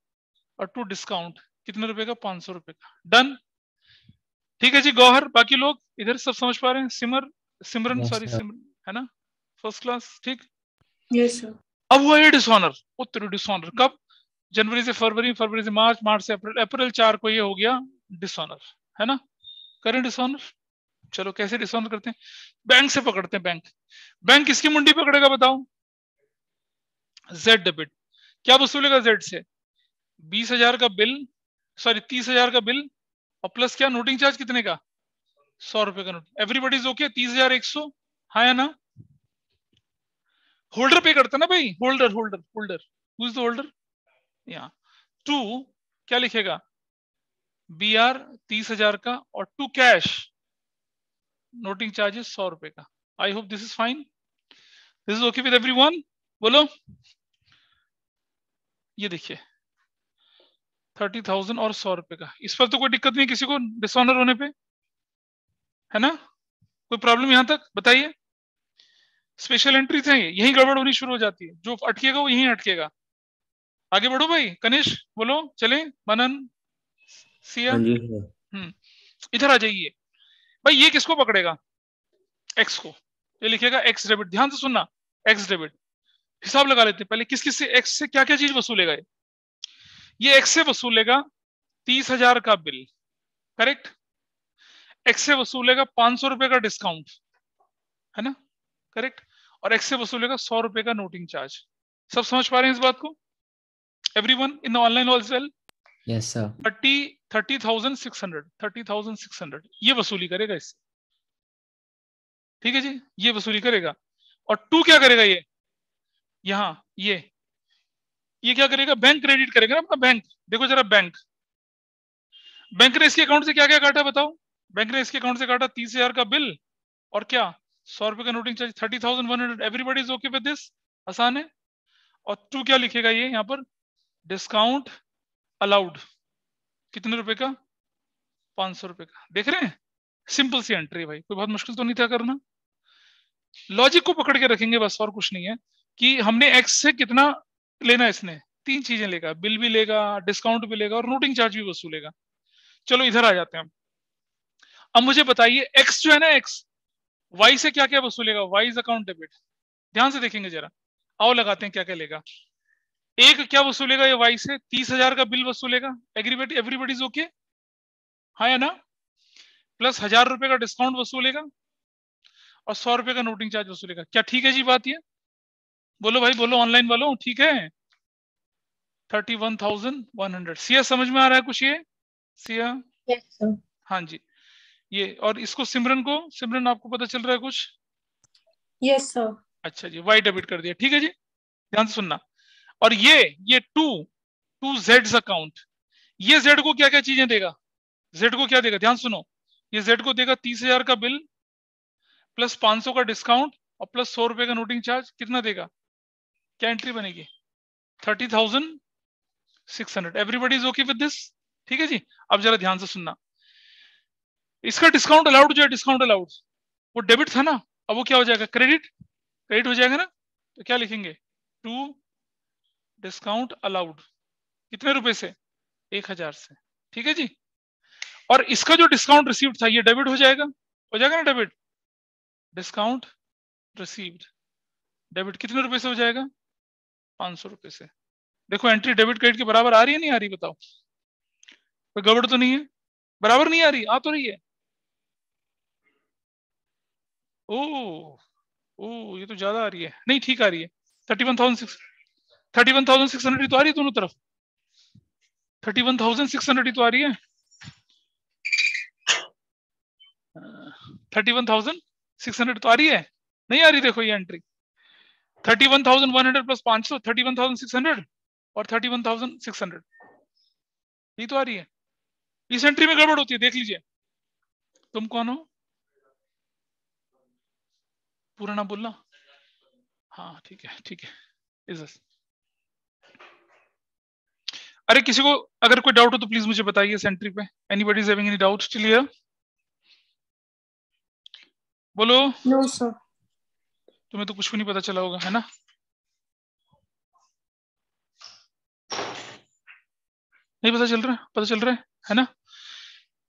और टू डिस्काउंट कितने रुपए का? 500 रुपए का। डन, ठीक है जी। गौहर, बाकी लोग इधर सब समझ पा रहे हैं? सिमरन, Yes, सॉरी sir. सिमरन, है ना, फर्स्ट क्लास, ठीक। Yes sir. अब हुआ ये डिसऑनर। उत्तर डिसऑनर कब? जनवरी से फरवरी, फरवरी से मार्च, मार्च से अप्रैल, अप्रैल 4 को ये हो गया डिसऑनर, है ना। करें डिसऑनर। चलो कैसे डिसऑनर करते हैं? बैंक से पकड़ते हैं। बैंक किसकी मुंडी पकड़ेगा बताओ? Z debit. क्या वसूलेगा जेड से? 20,000 का बिल, सॉरी 30,000 का बिल, और प्लस क्या? नोटिंग चार्ज कितने का? 100 रुपए का नोट। Everybody is okay? 30,100, हाँ या ना? होल्डर पे करता ना भाई, holder holder holder, who is the holder? यहाँ टू क्या लिखेगा? बी आर 30,000 का, और टू कैश नोटिंग चार्जेस 100 रुपए का। I hope this is fine, this is okay with everyone. बोलो। ये देखिए 30,000 और 100 रुपए का, इस पर तो कोई दिक्कत नहीं किसी को डिसऑनर होने पे, है ना? कोई प्रॉब्लम यहां तक बताइए? स्पेशल एंट्रीज हैं, यही गड़बड़ होनी शुरू हो जाती है, जो अटकेगा वो यहीं अटकेगा। आगे बढ़ो भाई, कनिष्क बोलो, चले, मनन, सिया। हाँ जी सर। इधर आ जाइए भाई। ये किसको पकड़ेगा? एक्स को। ये लिखेगा एक्स डेबिट। ध्यान से सुनना, एक्स डेबिट। हिसाब लगा लेते हैं पहले, किस किस से एक्स से क्या क्या चीज वसूलेगा। ये एक्स से वसूलेगा 30,000 का बिल, करेक्ट। एक्स से वसूलेगा 500 रुपए का डिस्काउंट, है ना, करेक्ट। और एक्स से वसूलेगा 100 रुपए का नोटिंग चार्ज। सब समझ पा रहे हैं इस बात को? Everyone in the online also? Yes, sir. 30,600 ये वसूली करेगा इससे, ठीक है जी, ये वसूली करेगा। और टू क्या करेगा? ये यहां ये ये क्या करेगा, बैंक क्रेडिट करेगा ना अपना बैंक। देखो जरा बैंक ने इसके अकाउंट से क्या क्या काटा बताओ। बैंक ने इसके अकाउंट से काटा 30,000 का बिल और क्या 100 रुपए का noting charge 30,100। Everybody is okay with this, आसान है। और टू क्या लिखेगा ये यहाँ पर, डिस्काउंट अलाउड, कितने रुपए का, 500 रुपए का। देख रहे हैं, सिंपल सी एंट्री भाई, कोई बहुत मुश्किल तो नहीं था करना। लॉजिक को पकड़ के रखेंगे बस, और कुछ नहीं है। कि हमने एक्स से कितना लेना है, इसने 3 चीजें लेगा, बिल भी लेगा, डिस्काउंट भी लेगा और नोटिंग चार्ज भी वसूलेगा। चलो इधर आ जाते हैं हम। अब मुझे बताइए एक्स जो है ना, एक्स वाई से क्या क्या वसूलेगा, वाई इज अकाउंट डेबिट। ध्यान से देखेंगे जरा, आओ लगाते हैं क्या क्या लेगा। एक क्या वसूलेगा ये वाई से, 30,000 का बिल वसूलेगा, एग्रीबेट एवरीबॉडी इज ओके, हाँ या ना। प्लस 1,000 रुपए का डिस्काउंट वसूलेगा और 100 रुपए का नोटिंग चार्ज वसूलेगा। क्या ठीक है जी बात ये, बोलो भाई बोलो, ऑनलाइन वालों ठीक है। 31,100। सिया समझ में आ रहा है कुछ ये, सिया? Yes sir. हाँ जी। ये और इसको सिमरन को, सिमरन आपको पता चल रहा है कुछ? Yes sir. अच्छा जी, वाई डेबिट कर दिया, ठीक है जी। ध्यान से सुनना। और ये टू जेड्स अकाउंट, ये जेड को क्या क्या चीजें देगा, जेड को क्या देगा, ध्यान सुनो। ये जेड को देगा 30,000 का बिल प्लस 500 का डिस्काउंट और प्लस 100 रुपए का नोटिंग चार्ज। कितना देगा, क्या एंट्री बनेगी, 30,600। Everybody is okay with this, ठीक है जी। अब जरा ध्यान से सुनना, इसका डिस्काउंट अलाउड जो है, डिस्काउंट अलाउड वो डेबिट था ना, अब वो क्या हो जाएगा, क्रेडिट, क्रेडिट हो जाएगा ना। तो क्या लिखेंगे, टू डिस्काउंट अलाउड, कितने रुपए से, 1,000 से, ठीक है जी। और इसका जो डिस्काउंट रिसीव्ड था ये डेबिट हो जाएगा ना डेबिट, डिस्काउंट रिसीव्ड डेबिट कितने रुपए से हो जाएगा, 500 रुपए से। देखो एंट्री डेबिट क्रेडिट के बराबर आ रही है नहीं आ रही, बताओ कोई गड़बड़ तो नहीं है, बराबर नहीं आ रही, आ तो रही है। ओ ओ ये तो ज्यादा आ रही है, नहीं ठीक आ रही है। 31,600 तो आ रही है दोनों तरफ, 31,600 तो आ रही है। 31,600 तो आ रही है, नहीं आ रही, देखो ये एंट्री 31,100 प्लस 500, 31,600 और 31,600, ये तो आ रही है। इस एंट्री में गड़बड़ होती है, देख लीजिए। तुम कौन हो, पूरा नाम बोलना। हाँ ठीक है ठीक है, इस अरे किसी को अगर कोई डाउट हो तो प्लीज मुझे बताइए इस एंट्री पे। Anybody is having any doubt still here, बोलो। No sir. तुम्हें तो कुछ भी नहीं पता चला होगा, है ना? नहीं पता चल रहा, पता चल रहा है ना?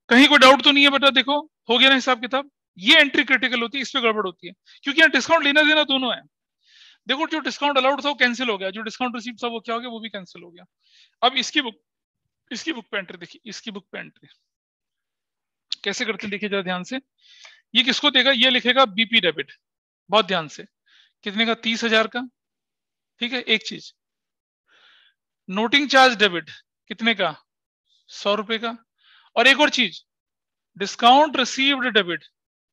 कहीं कोई डाउट तो नहीं है बेटा, देखो हो गया ना हिसाब किताब। ये एंट्री क्रिटिकल होती है, इस पे गड़बड़ होती है, क्योंकि यहाँ डिस्काउंट लेना देना दोनों है। देखो जो डिस्काउंट अलाउड था वो कैंसिल हो गया, जो डिस्काउंट रिसीव था वो क्या हो गया, वो भी कैंसिल हो गया। अब इसकी बुक पे एंट्री देखिए, इसकी बुक पे एंट्री कैसे करते हैं देखिए जरा ध्यान से। ये किसको देगा, ये लिखेगा बीपी डेबिट, बहुत ध्यान से। कितने का, 30,000 का, ठीक है एक चीज। नोटिंग चार्ज डेबिट कितने का, 100 रुपए का। और एक और चीज, डिस्काउंट रिसीव्ड डेबिट,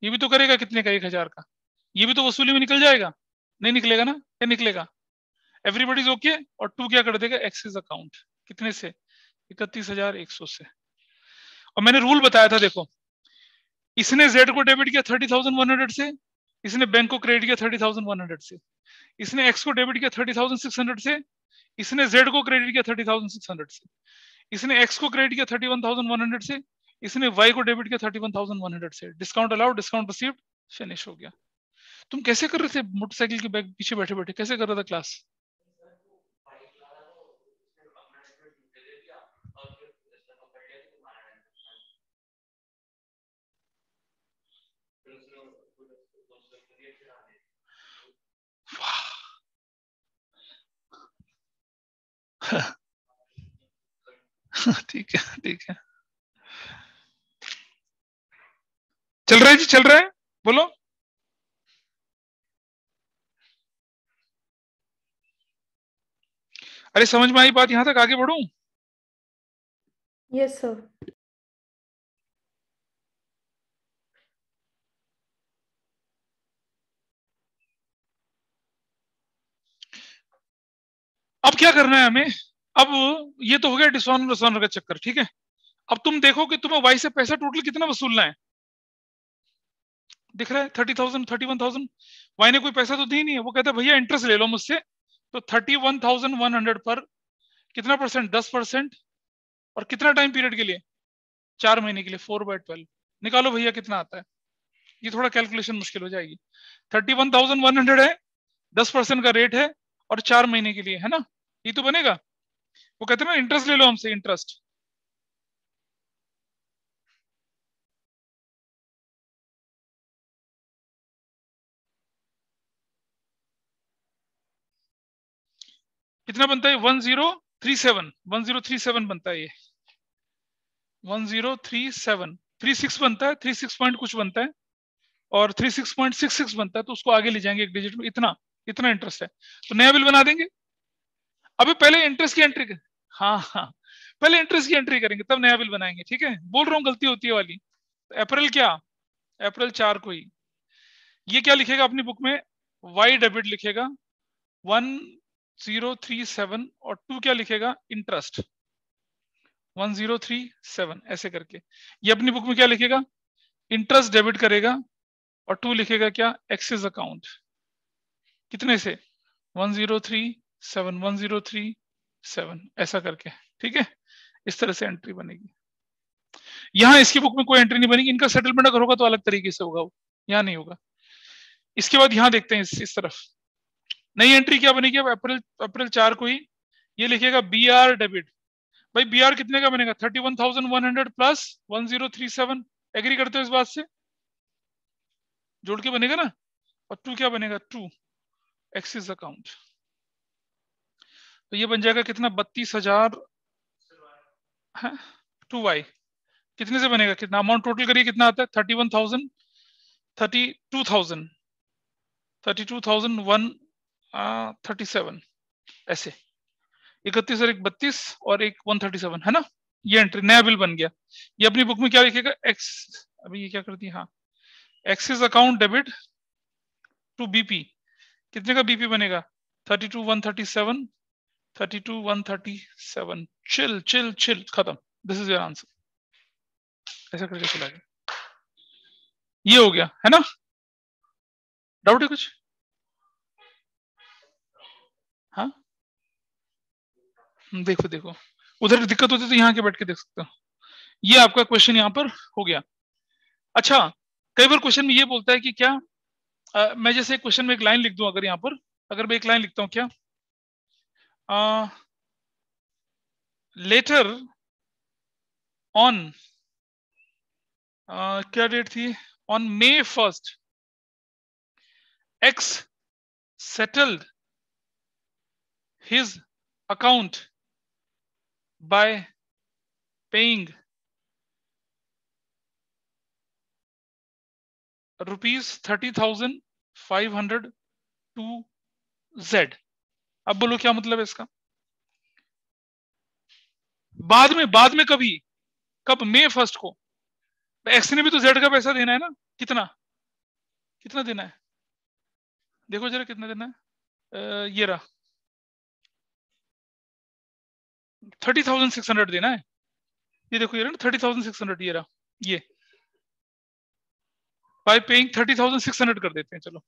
ये भी तो करेगा कितने का, 1,000 का। ये भी तो वसूली में निकल जाएगा, नहीं निकलेगा ना, क्या निकलेगा, एवरीबॉडी इज ओके। और टू क्या कर देगा, एक्सिस अकाउंट, कितने से, 31,100 से। और मैंने रूल बताया था, देखो इसने जेड को डेबिट किया 30,100 से, इसने बैंक को क्रेडिट किया 30,100 से, इसने एक्स को डेबिट किया 30,600 से, इसने जेड को क्रेडिट किया 30,600 से, इसने एक्स को क्रेडिट किया 31,100 से, इसने वाई को डेबिट किया 31,100 से। Discount allowed, discount received, finish हो गया। तुम कैसे कर रहे थे मोटरसाइकिल के बैग पीछे बैठे बैठे, कैसे कर रहा था क्लास? ठीक है ठीक है, चल रहा है जी, चल रहा है, बोलो। अरे समझ में आई बात, यहां तक आगे बढ़ूं? Yes sir. अब क्या करना है हमें, अब ये तो हो गया डिसऑनर का चक्कर, ठीक है। अब तुम देखो कि तुम्हें वाई से पैसा टोटल कितना वसूलना है, दिख रहा है 30,000 31,000। वाई ने कोई पैसा तो दी नहीं है, वो कहता है भैया इंटरेस्ट ले लो मुझसे, तो 31,100 पर कितना परसेंट, 10%, और कितना टाइम पीरियड के लिए, 4 महीने के लिए, 4/12 निकालो भैया कितना आता है। ये थोड़ा कैलकुलेशन मुश्किल हो जाएगी। 31,100 है, 10% का रेट है, और 4 महीने के लिए है ना, ये तो बनेगा। वो कहते हैं ना इंटरेस्ट ले लो हमसे, इंटरेस्ट। कितना बनता है, 1037 बनता है, ये 1037, 36 बनता है, 36 पॉइंट कुछ बनता है, और 36.66 बनता है, तो उसको आगे ले जाएंगे एक डिजिट में, इतना इतना इंटरेस्ट है, तो नया बिल बना देंगे। अभी पहले इंटरेस्ट की एंट्री, हाँ हाँ, पहले इंटरेस्ट की एंट्री करेंगे तब नया बिल बनाएंगे, ठीक है। बोल रहा हूँ गलती होती है वाली। तो अप्रैल क्या, अप्रैल 4 को ही ये क्या लिखेगा अपनी बुक में, वाई डेबिट लिखेगा 1037, और 2 क्या लिखेगा, इंटरेस्ट 1037, ऐसे करके। ये अपनी बुक में क्या लिखेगा, इंटरेस्ट डेबिट करेगा, और 2 लिखेगा क्या, एक्सेस अकाउंट, कितने से, 1037 1037, ऐसा करके, ठीक है। इस तरह से एंट्री बनेगी। यहां इसकी बुक में कोई एंट्री नहीं बनेगी, इनका सेटलमेंट अगर होगा तो अलग तरीके से होगा, वो यहां नहीं होगा। इसके बाद यहां देखते हैं इस तरफ नई एंट्री क्या बनेगी। अब अप्रैल 4 को ही ये लिखेगा बी आर डेबिट। भाई बी आर कितने का बनेगा, 31,100 प्लस 1037, एग्री करते हो इस बात से, जोड़ के बनेगा ना। और 2 क्या बनेगा, 2 एक्सिस अकाउंट, तो ये बन जाएगा कितना, 32,000 है, 2y कितने से बनेगा, कितना अमाउंट टोटल करिए कितना आता है, 31,000 32,137, ऐसे 31 और 32 और 137 है ना। ये एंट्री, नया बिल बन गया। ये अपनी बुक में क्या लिखेगा, एक्स, अभी ये क्या करती है, हाँ, X's account debit to B, कितने का बीपी बनेगा, 32,137, 32,137, चिल चिल चिल, खत्म, दिस इज योर आंसर। ऐसा करके चला गया, ये हो गया है ना। डाउट है कुछ, हाँ देखो देखो, उधर दिक्कत होती तो यहाँ के बैठ के देख सकते हो। ये आपका क्वेश्चन यहाँ पर हो गया। अच्छा, कई बार क्वेश्चन में ये बोलता है कि क्या मैं जैसे क्वेश्चन में एक लाइन लिख दूं, अगर यहाँ पर अगर मैं एक लाइन लिखता हूँ क्या, लेटर ऑन क्या डेट थी, on May 1st X settled his account by paying ₹30,500 to Z। अब बोलो क्या मतलब है इसका, बाद में कभी, कब, May 1st को। एक्स ने भी तो जेड का पैसा देना है ना, कितना कितना देना है, देखो जरा कितना देना है, ये रहा 30,600 देना है, ये देखो ये रहा 30,600, ये रहा, ये बाय पेइंग 30,600 कर देते हैं, चलो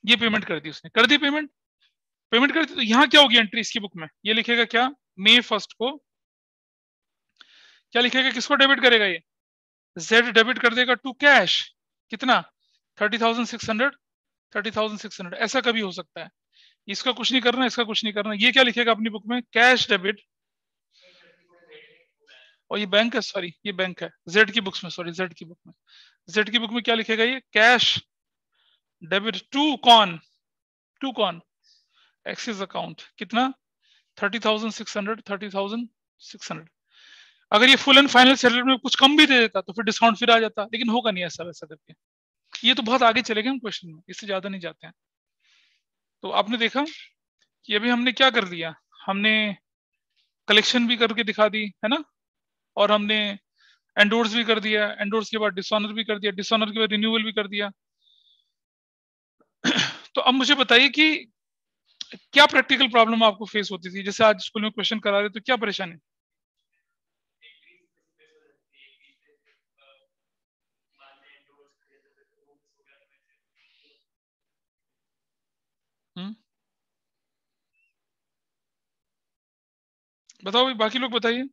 ये पेमेंट कर दी उसने, कर दी पेमेंट कर दी। तो यहाँ क्या होगी एंट्री इसकी बुक में, ये लिखेगा क्या, May 1st को क्या लिखेगा, किसको डेबिट करेगा, ये जेड डेबिट कर देगा टू कैश, कितना 30,600, ऐसा कभी हो सकता है। इसका कुछ नहीं करना, इसका कुछ नहीं करना। ये क्या लिखेगा अपनी बुक में, कैश डेबिट, और ये बैंक है, सॉरी ये बैंक है, जेड की बुक्स में, सॉरी जेड की बुक में क्या लिखेगा, ये कैश डेबिट टू कौन एक्सिस अकाउंट, कितना 30,600। अगर ये फुल एंड फाइनल सेटलमेंट में कुछ कम भी दे देता तो फिर डिस्काउंट फिर आ जाता, लेकिन होगा नहीं ऐसा वैसा करके। ये तो बहुत आगे चले गए हम क्वेश्चन में, इससे ज्यादा नहीं जाते हैं। तो आपने देखा कि अभी हमने क्या कर दिया, हमने कलेक्शन भी करके दिखा दी है ना, और हमने एंडोर्स भी कर दिया, एंडोर्स के बाद डिसऑनर भी कर दिया, डिसऑनर के बाद रिन्यूअल भी कर दिया। तो अब मुझे बताइए कि क्या प्रैक्टिकल प्रॉब्लम आपको फेस होती थी? जैसे आज स्कूल में क्वेश्चन करा रहे तो क्या परेशानी? बताओ भाई, बाकी लोग बताइए।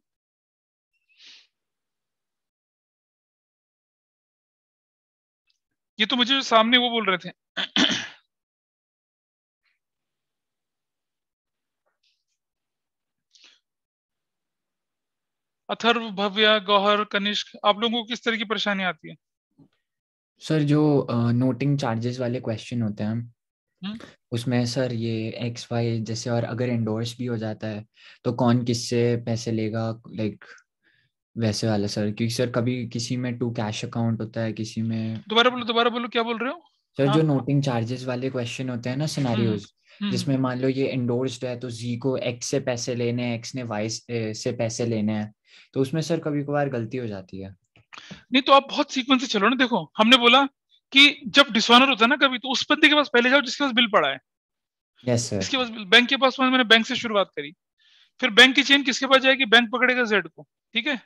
ये तो मुझे सामने वो बोल रहे थे। अथर्व, भव्या, गौहर, कनिष्क, आप लोगों को किस तरह की परेशानी आती है? सर जो नोटिंग चार्जेस वाले क्वेश्चन होते हैं उसमें सर ये एक्स वाई जैसे, और अगर एंडोर्स भी हो जाता है तो कौन किससे पैसे लेगा, लाइक वैसे वाला सर। क्योंकि सर कभी किसी में टू कैश अकाउंट होता है, किसी में। दोबारा बोलो, क्या बोल रहे हो? सर हाँ? जो नोटिंग चार्जेस वाले क्वेश्चन होते हैं ना, सिनेरियोज, जिसमें मान लो ये एंडोर्स्ड है तो जी को एक्स से पैसे लेने हैं, एक्स ने वाई से पैसे लेने हैं, तो उसमें सर कभी कभार गलती हो जाती है। नहीं तो आप बहुत सीक्वेंस से चलो ना। देखो, हमने बोला कि जब डिसऑनर होता है ना कभी, तो उस बंदे के पास पहले जाओ जिसके पास बिल पड़ा है। Yes sir. इसके पास बैंक के पास, मैंने बैंक से शुरुआत करी, फिर बैंक की चेन किसके पास जाएगी? बैंक पकड़ेगा जेड को, ठीक है?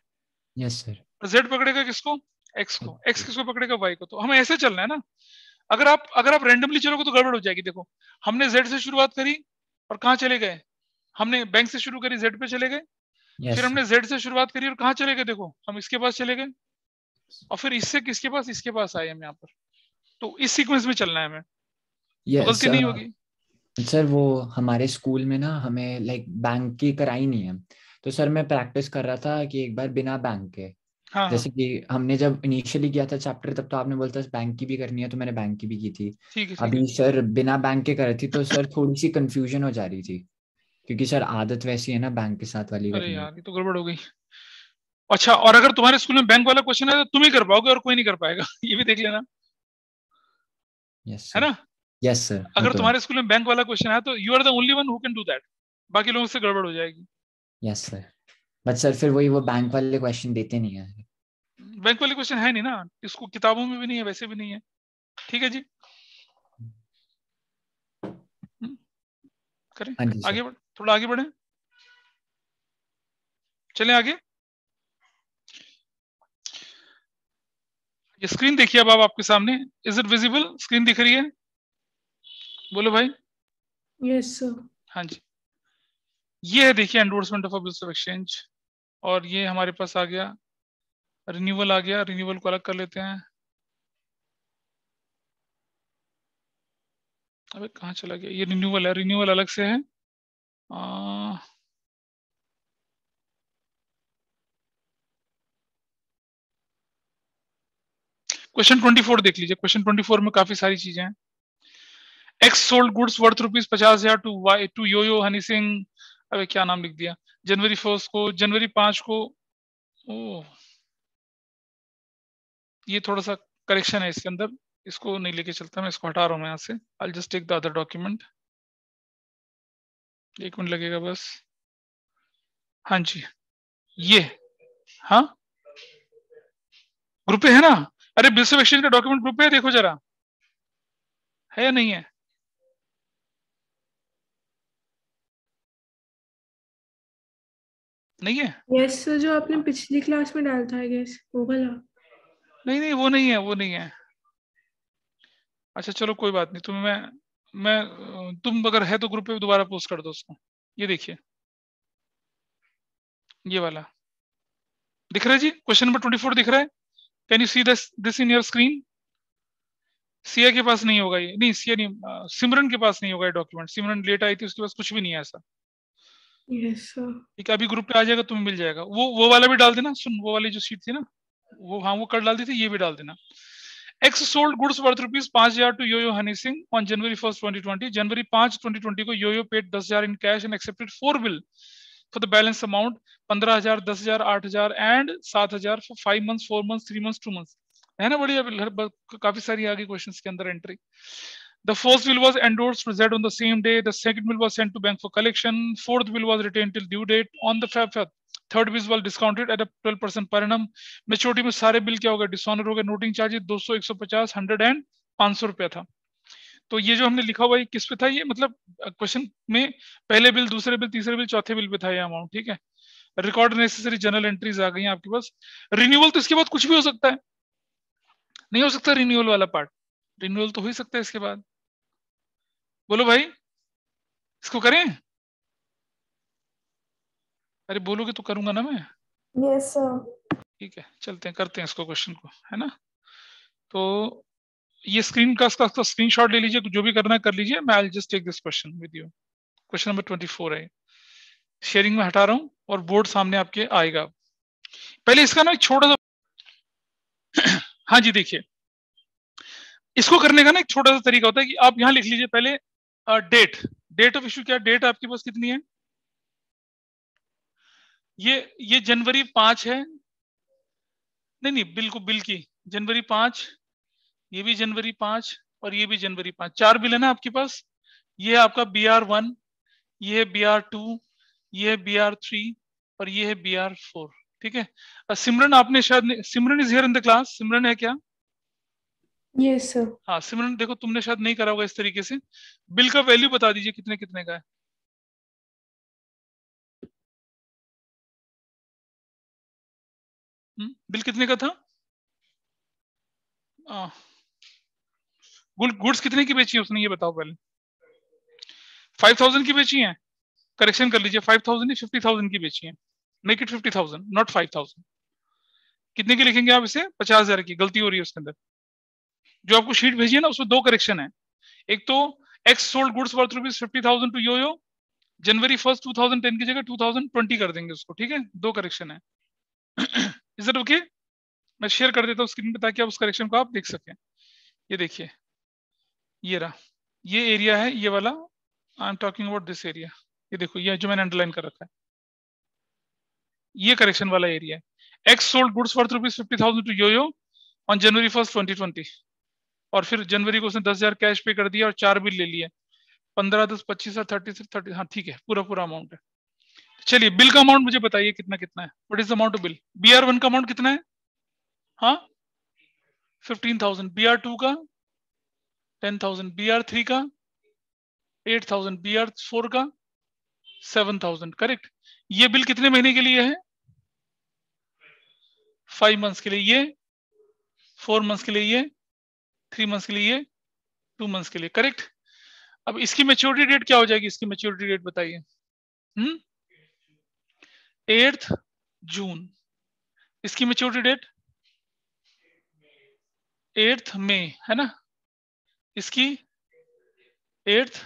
Yes sir. जेड पकड़ेगा किसको? एक्स को। एक्स किसको पकड़ेगा? वाई को। तो हमें ऐसे चलना है ना। अगर आप रैंडमली चलोगे तो गड़बड़ हो जाएगी। देखो, हमने जेड से शुरुआत करी और कहाँ चले गए? हमने बैंक से शुरू करी, जेड पे चले गए। फिर हमने जेड से शुरुआत करी और कहाँ चले गए? देखो, हम इसके पास चले गए, और फिर इससे किसके पास? इसके पास आए हम यहाँ पर। तो इस सीक्वेंस में चलना है हमें, तो गलती नहीं होगी। सर वो हमारे स्कूल में ना हमें लाइक बैंक की कराई नहीं है, तो सर मैं प्रैक्टिस कर रहा था कि एक बार बिना बैंक के। हाँ, जैसे कि हमने जब इनिशियली किया था चैप्टर, तब तो आपने बोलता बैंक की भी करनी है, तो मैंने बैंक की भी की थी। ठीक है। अभी सर बिना बैंक के कर रही थी, तो सर थोड़ी सी कंफ्यूजन हो जा रही थी, क्योंकि सर आदत वैसी है ना बैंक के साथ वाली अरे करने यार, ये तो गड़बड़ हो गई। अच्छा, और अगर तुम्हारे स्कूल में बैंक वाला क्वेश्चन है तो तुम ही कर पाओगे और कोई नहीं कर पाएगा। ये भी देख लेना, यस है सर। ना? Yes sir. अगर तुम्हारे स्कूल में बैंक वाला क्वेश्चन है तो you are the only one who can do that. बाकी लोगों से गड़बड़ हो जाएगी। Yes sir. बट सर फिर वही वो बैंक वाले क्वेश्चन देते नहीं है। बैंक वाले क्वेश्चन है नहीं ना, इसको किताबों में भी नहीं है, वैसे भी नहीं है। ठीक है जी, करें हाँ जी आगे सर। थोड़ा आगे बढ़े, चलें आगे। ये स्क्रीन देखिए अब आप आपके सामने। Is it visible? स्क्रीन दिख रही है? बोलो भाई। Yes sir. हाँ जी, ये है देखिए endorsement of bills of exchange, और ये हमारे पास आ गया रिन्यूअल आ गया। रिन्यूअल को अलग कर लेते हैं। अबे कहाँ चला गया? ये रिन्यूअल है, रिन्यूअल अलग से है। क्वेश्चन 24 देख लीजिए। क्वेश्चन 24 में काफी सारी चीजें हैं। X sold goods worth ₹50,000 to Yo Yo Honey Singh. अबे क्या नाम लिख दिया? जनवरी 1 को, जनवरी 5 को। ओ, ये थोड़ा सा करेक्शन है इसके अंदर, इसको नहीं लेके चलता, मैं इसको हटा रहा हूँ यहाँ से। I just take the other document. 1 minute लगेगा बस। हाँ जी, ये, हाँ ग्रुप पे है ना? अरे बिल्स ऑफ एक्सचेंज का डॉक्यूमेंट ग्रुप पे है, देखो जरा, है या नहीं है? नहीं है? यस सर, जो आपने पिछली क्लास में डाला था आई गेस वो वाला। नहीं नहीं, वो नहीं है, वो नहीं है। अच्छा चलो कोई बात नहीं, तुम अगर है तो ग्रुप पे दोबारा पोस्ट कर दो उसको। ये देखिए, ये वाला दिख रहा है जी? क्वेश्चन नंबर 24 दिख रहा है? Can you see this in your screen? Siya के पास नहीं होगा ये, नहीं सिया नहीं, सिमरन के पास नहीं होगा ये डॉक्यूमेंट। सिमरन लेट आई थी, उसके पास कुछ भी नहीं है ऐसा। Yes sir. ठीक है, अभी ग्रुप पे आ जाएगा, तुम्हें मिल जाएगा। वो वाला भी डाल देना। सुन, वो वाली जो शीट थी ना, वो, हाँ वो कल डाल दी थी, ये भी डाल देना। X sold goods worth ₹5,000 to Yo-Yo Honey Singh on January 1st, 2020. January 5, 2020 को Yo-Yo paid 10,000 in cash and accepted 4 bill for the balance amount 15,000, 10,000, 8,000 and 7,000 for 5 months, 4 months, 3 months, 2 months. है ना? बढ़िया, काफी सारी आगे क्वेश्चंस के अंदर entry. The first bill was endorsed to Z on the same day. The second bill was sent to bank for collection. Fourth bill was retained till due date on the Feb 5th. Third bill वाल discounted eight 12% per annum. Maturity में सारे बिल क्या हो गए? डिसऑनर हो गए। नोटिंग चार्जेस 200, 150, 100 एंड 500 रुपया था। तो ये जो हमने लिखा हुआ है किस पे था, ये मतलब क्वेश्चन में पहले बिल, दूसरे बिल, तीसरे बिल, चौथे बिल पे था ये अमाउंट, ठीक है। रिकॉर्ड नेसेसरी जनरल एंट्रीज आ गई हैं आपके पास। रिन्यूअल तो इसके बाद कुछ भी हो सकता है, नहीं हो सकता रिन्यूअल वाला पार्ट? रिन्यूअल तो हो ही सकता है इसके बाद। बोलो भाई, इसको करें? अरे बोलोगे तो करूंगा ना मैं। Yes sir. ठीक है, चलते हैं, करते हैं इसको, क्वेश्चन को, है ना। तो ये स्क्रीन का स्क्रीनशॉट ले लीजिए, जो भी करना है कर लीजिए। मैं I just take this question with you. Question number 24 है, शेयरिंग में हटा रहा हूं और बोर्ड सामने आपके आएगा। पहले इसका ना एक छोटा सा हाँ जी, देखिए इसको करने का ना एक छोटा सा तरीका होता है कि आप यहां लिख लीजिए पहले डेट ऑफ इशू। क्या डेट आपके पास कितनी है? ये जनवरी 5 है। नहीं, बिल की जनवरी 5, ये भी जनवरी 5 और ये भी जनवरी 5, 4 बिल है ना आपके पास। ये है आपका BR1, ये है BR2, ये है BR3 और ये है BR4, ठीक है। सिमरन, आपने शायद, Simran is here in the class? Simran है क्या? Yes sir. हाँ सिमरन, देखो तुमने शायद नहीं करा होगा इस तरीके से। बिल का वैल्यू बता दीजिए कितने कितने का है। बिल कितने का था? गुड्स कितने की बेची है उसने, ये बताओ पहले। 5,000 की बेची है? करेक्शन कर लीजिए, 5,000 नहीं 50,000 की बेची है। Make it 50,000 not 5,000। कितने की लिखेंगे आप इसे? 50,000 की। गलती हो रही है उसके अंदर। जो आपको शीट भेजी है ना उसमें दो करेक्शन है। एक तो X sold goods worth ₹50,000 to योयो, जनवरी 1 2010 की जगह 2020 कर देंगे उसको, ठीक है। दो करेक्शन है। Is it okay? मैं शेयर कर देता हूँ स्क्रीन पे ताकि आप उस करेक्शन को आप देख सकें। ये देखिए, ये रहा, ये एरिया है ये वाला। आई am talking about this area. ये देखो, ये जो मैंने अंडरलाइन कर रखा है, ये करेक्शन वाला एरिया है। X sold goods worth ₹50,000 to Yo Yo on January 1 2020, और फिर जनवरी को उसने 10,000 कैश पे कर दिया और 4 बिल ले लिए, 15, 10, 25 और 30। हाँ ठीक है, पूरा अमाउंट है। चलिए बिल का अमाउंट मुझे बताइए कितना कितना है। What is the amount of bill? BR1 का अमाउंट कितना है? हाँ 15,000, BR2 का 10,000, BR3 का 8,000, BR4 का 7,000, करेक्ट। ये बिल कितने महीने के लिए है? 5 मंथ्स के लिए, ये 4 मंथ्स के लिए, ये 3 मंथ्स के लिए, ये 2 मंथ्स के लिए, करेक्ट। अब इसकी मैच्योरिटी डेट क्या हो जाएगी? इसकी मैच्योरिटी डेट बताइए। 8 जून। इसकी मैच्योरिटी डेट 8 मई, है ना। इसकी 8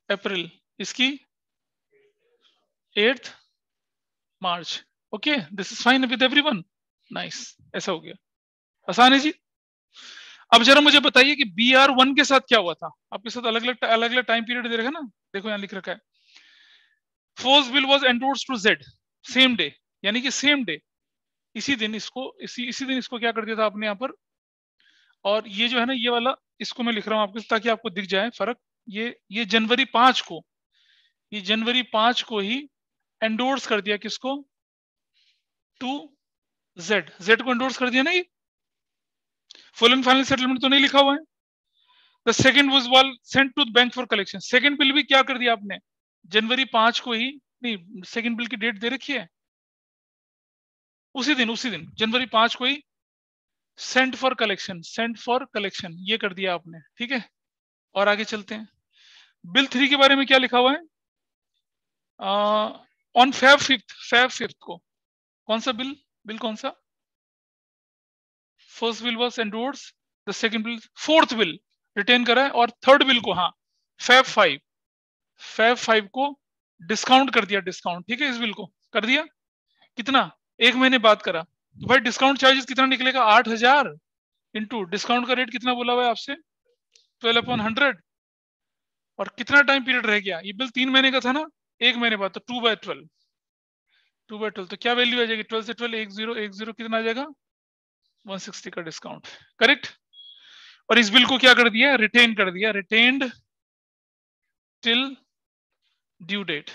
अप्रैल, इसकी 8 March. Okay, this is fine with everyone. Nice, ऐसा हो गया, आसान है जी। अब जरा मुझे बताइए कि BR1 के साथ क्या हुआ था। आपके साथ अलग अलग टाइम पीरियड दे रखा ना, देखो यहाँ लिख रखा है, first bill was endorsed to Z same day, यानी कि सेम डे, इसी दिन इसको क्या कर दिया था आपने यहाँ पर। और ये जो है ना, ये वाला, इसको मैं लिख रहा हूँ आपके ताकि आपको दिख जाए फर्क। ये जनवरी 5 को, ये जनवरी 5 को ही एंडोर्स कर दिया किसको? टू Z को एंडोर्स कर दिया ना। ये फुल एंड फाइनल सेटलमेंट तो नहीं लिखा हुआ है। The second was sent to bank for collection. Second bill भी क्या कर दिया आपने? जनवरी 5 को ही, नहीं सेकंड बिल की डेट दे रखी है, उसी दिन जनवरी 5 को ही सेंट फॉर कलेक्शन, ये कर दिया आपने, ठीक है। और आगे चलते हैं। बिल 3 के बारे में क्या लिखा हुआ है? ऑन Feb 5 को कौन सा बिल कौन सा? First bill was endorsed, the second bill, fourth bill retain करा है, और थर्ड बिल को हाँ Feb 5 को डिस्काउंट कर दिया, डिस्काउंट, ठीक है। इस बिल को कर दिया कितना? 1 महीने बाद करा, तो भाई डिस्काउंट चार्जेस कितना निकलेगा? 8,000 इंटू डिस्काउंट का रेट कितना बोला हुआ है आपसे? 12/100। और कितना टाइम पीरियड रह गया? ये बिल 3 महीने का था ना, 1 महीने बाद, तो 2/12, तो क्या वैल्यू आ जाएगी? 12 से 12, 10 कितना आ जाएगा? 160 का डिस्काउंट, करेक्ट। और इस बिल को क्या कर दिया? रिटेन कर दिया, रिटेन्ड टिल ड्यू डेट।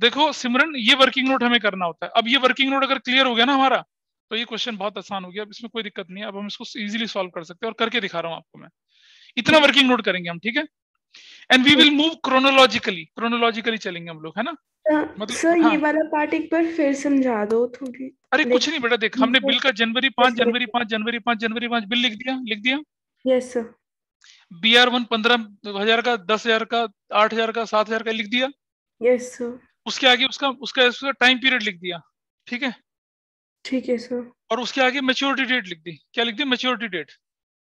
देखो सिमरन, ये वर्किंग नोट हमें करना होता है। अब ये वर्किंग नोट अगर क्लियर हो गया ना हमारा, तो ये क्वेश्चन बहुत आसान हो गया। अब इसमें कोई दिक्कत नहीं है, अब हम इसको इजीली सॉल्व कर सकते हैं, और करके दिखा रहा हूं आपको मैं। इतना वर्किंग नोट करेंगे हम, ठीक है। And we will move chronologically चलेंगे हम लोग, है ना। मतलब सर हाँ, ये वाला पार्ट एक बार फिर समझा दो थोड़ी। अरे कुछ नहीं बेटा, देख हमने बिल का जनवरी 5 Yes, जनवरी 5 जनवरी 5 जनवरी 5 बिल लिख दिया। Yes sir. BR1 15,000 का, 10,000 का, 8,000 का, 7,000 का लिख दिया। Yes sir. उसके आगे उसका टाइम पीरियड लिख दिया, ठीक है। ठीक है सर। और उसके आगे मैच्योरिटी डेट लिख दी। क्या लिख दी? Maturity date.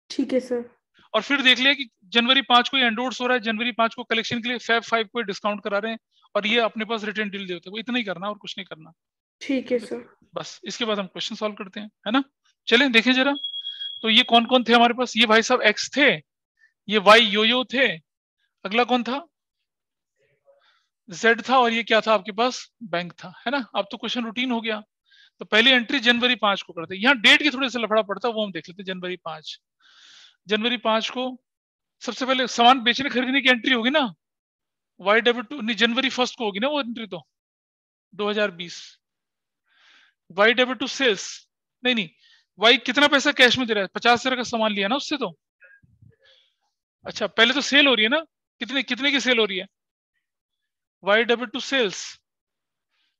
ठीक है सर। और फिर देख लिया कि जनवरी 5 को एंडोर्स हो रहा है, जनवरी 5 को कलेक्शन के लिए Feb 5 को डिस्काउंट करा रहे हैं, और ये अपने पास रिटर्न डील देते हैं। इतना ही करना और कुछ नहीं करना। ठीक है सर। बस इसके बाद हम क्वेश्चन सॉल्व करते हैं, है ना। चलें देखें जरा। तो ये कौन कौन थे हमारे पास? ये भाई साहब एक्स थे, ये वाई योयो थे, अगला कौन था? जेड था, और ये क्या था आपके पास? बैंक था, है ना। अब तो क्वेश्चन रूटीन हो गया। तो पहली एंट्री जनवरी 5 को करते हैं। यहाँ डेट की थोड़ी सा लफड़ा पड़ता है, वो हम देख लेते हैं। जनवरी 5 को सबसे पहले सामान बेचने खरीदने की एंट्री होगी ना, वाई डेबिट टू, नहीं जनवरी 1 को होगी ना वो एंट्री, तो 2020। वाई डेबिट टू सेल्स, नहीं वाई कितना पैसा कैश में दे रहा है? 50,000 का सामान लिया ना उससे, तो अच्छा पहले तो सेल हो रही है ना, कितने की सेल हो रही है? वाई डेबिट टू सेल्स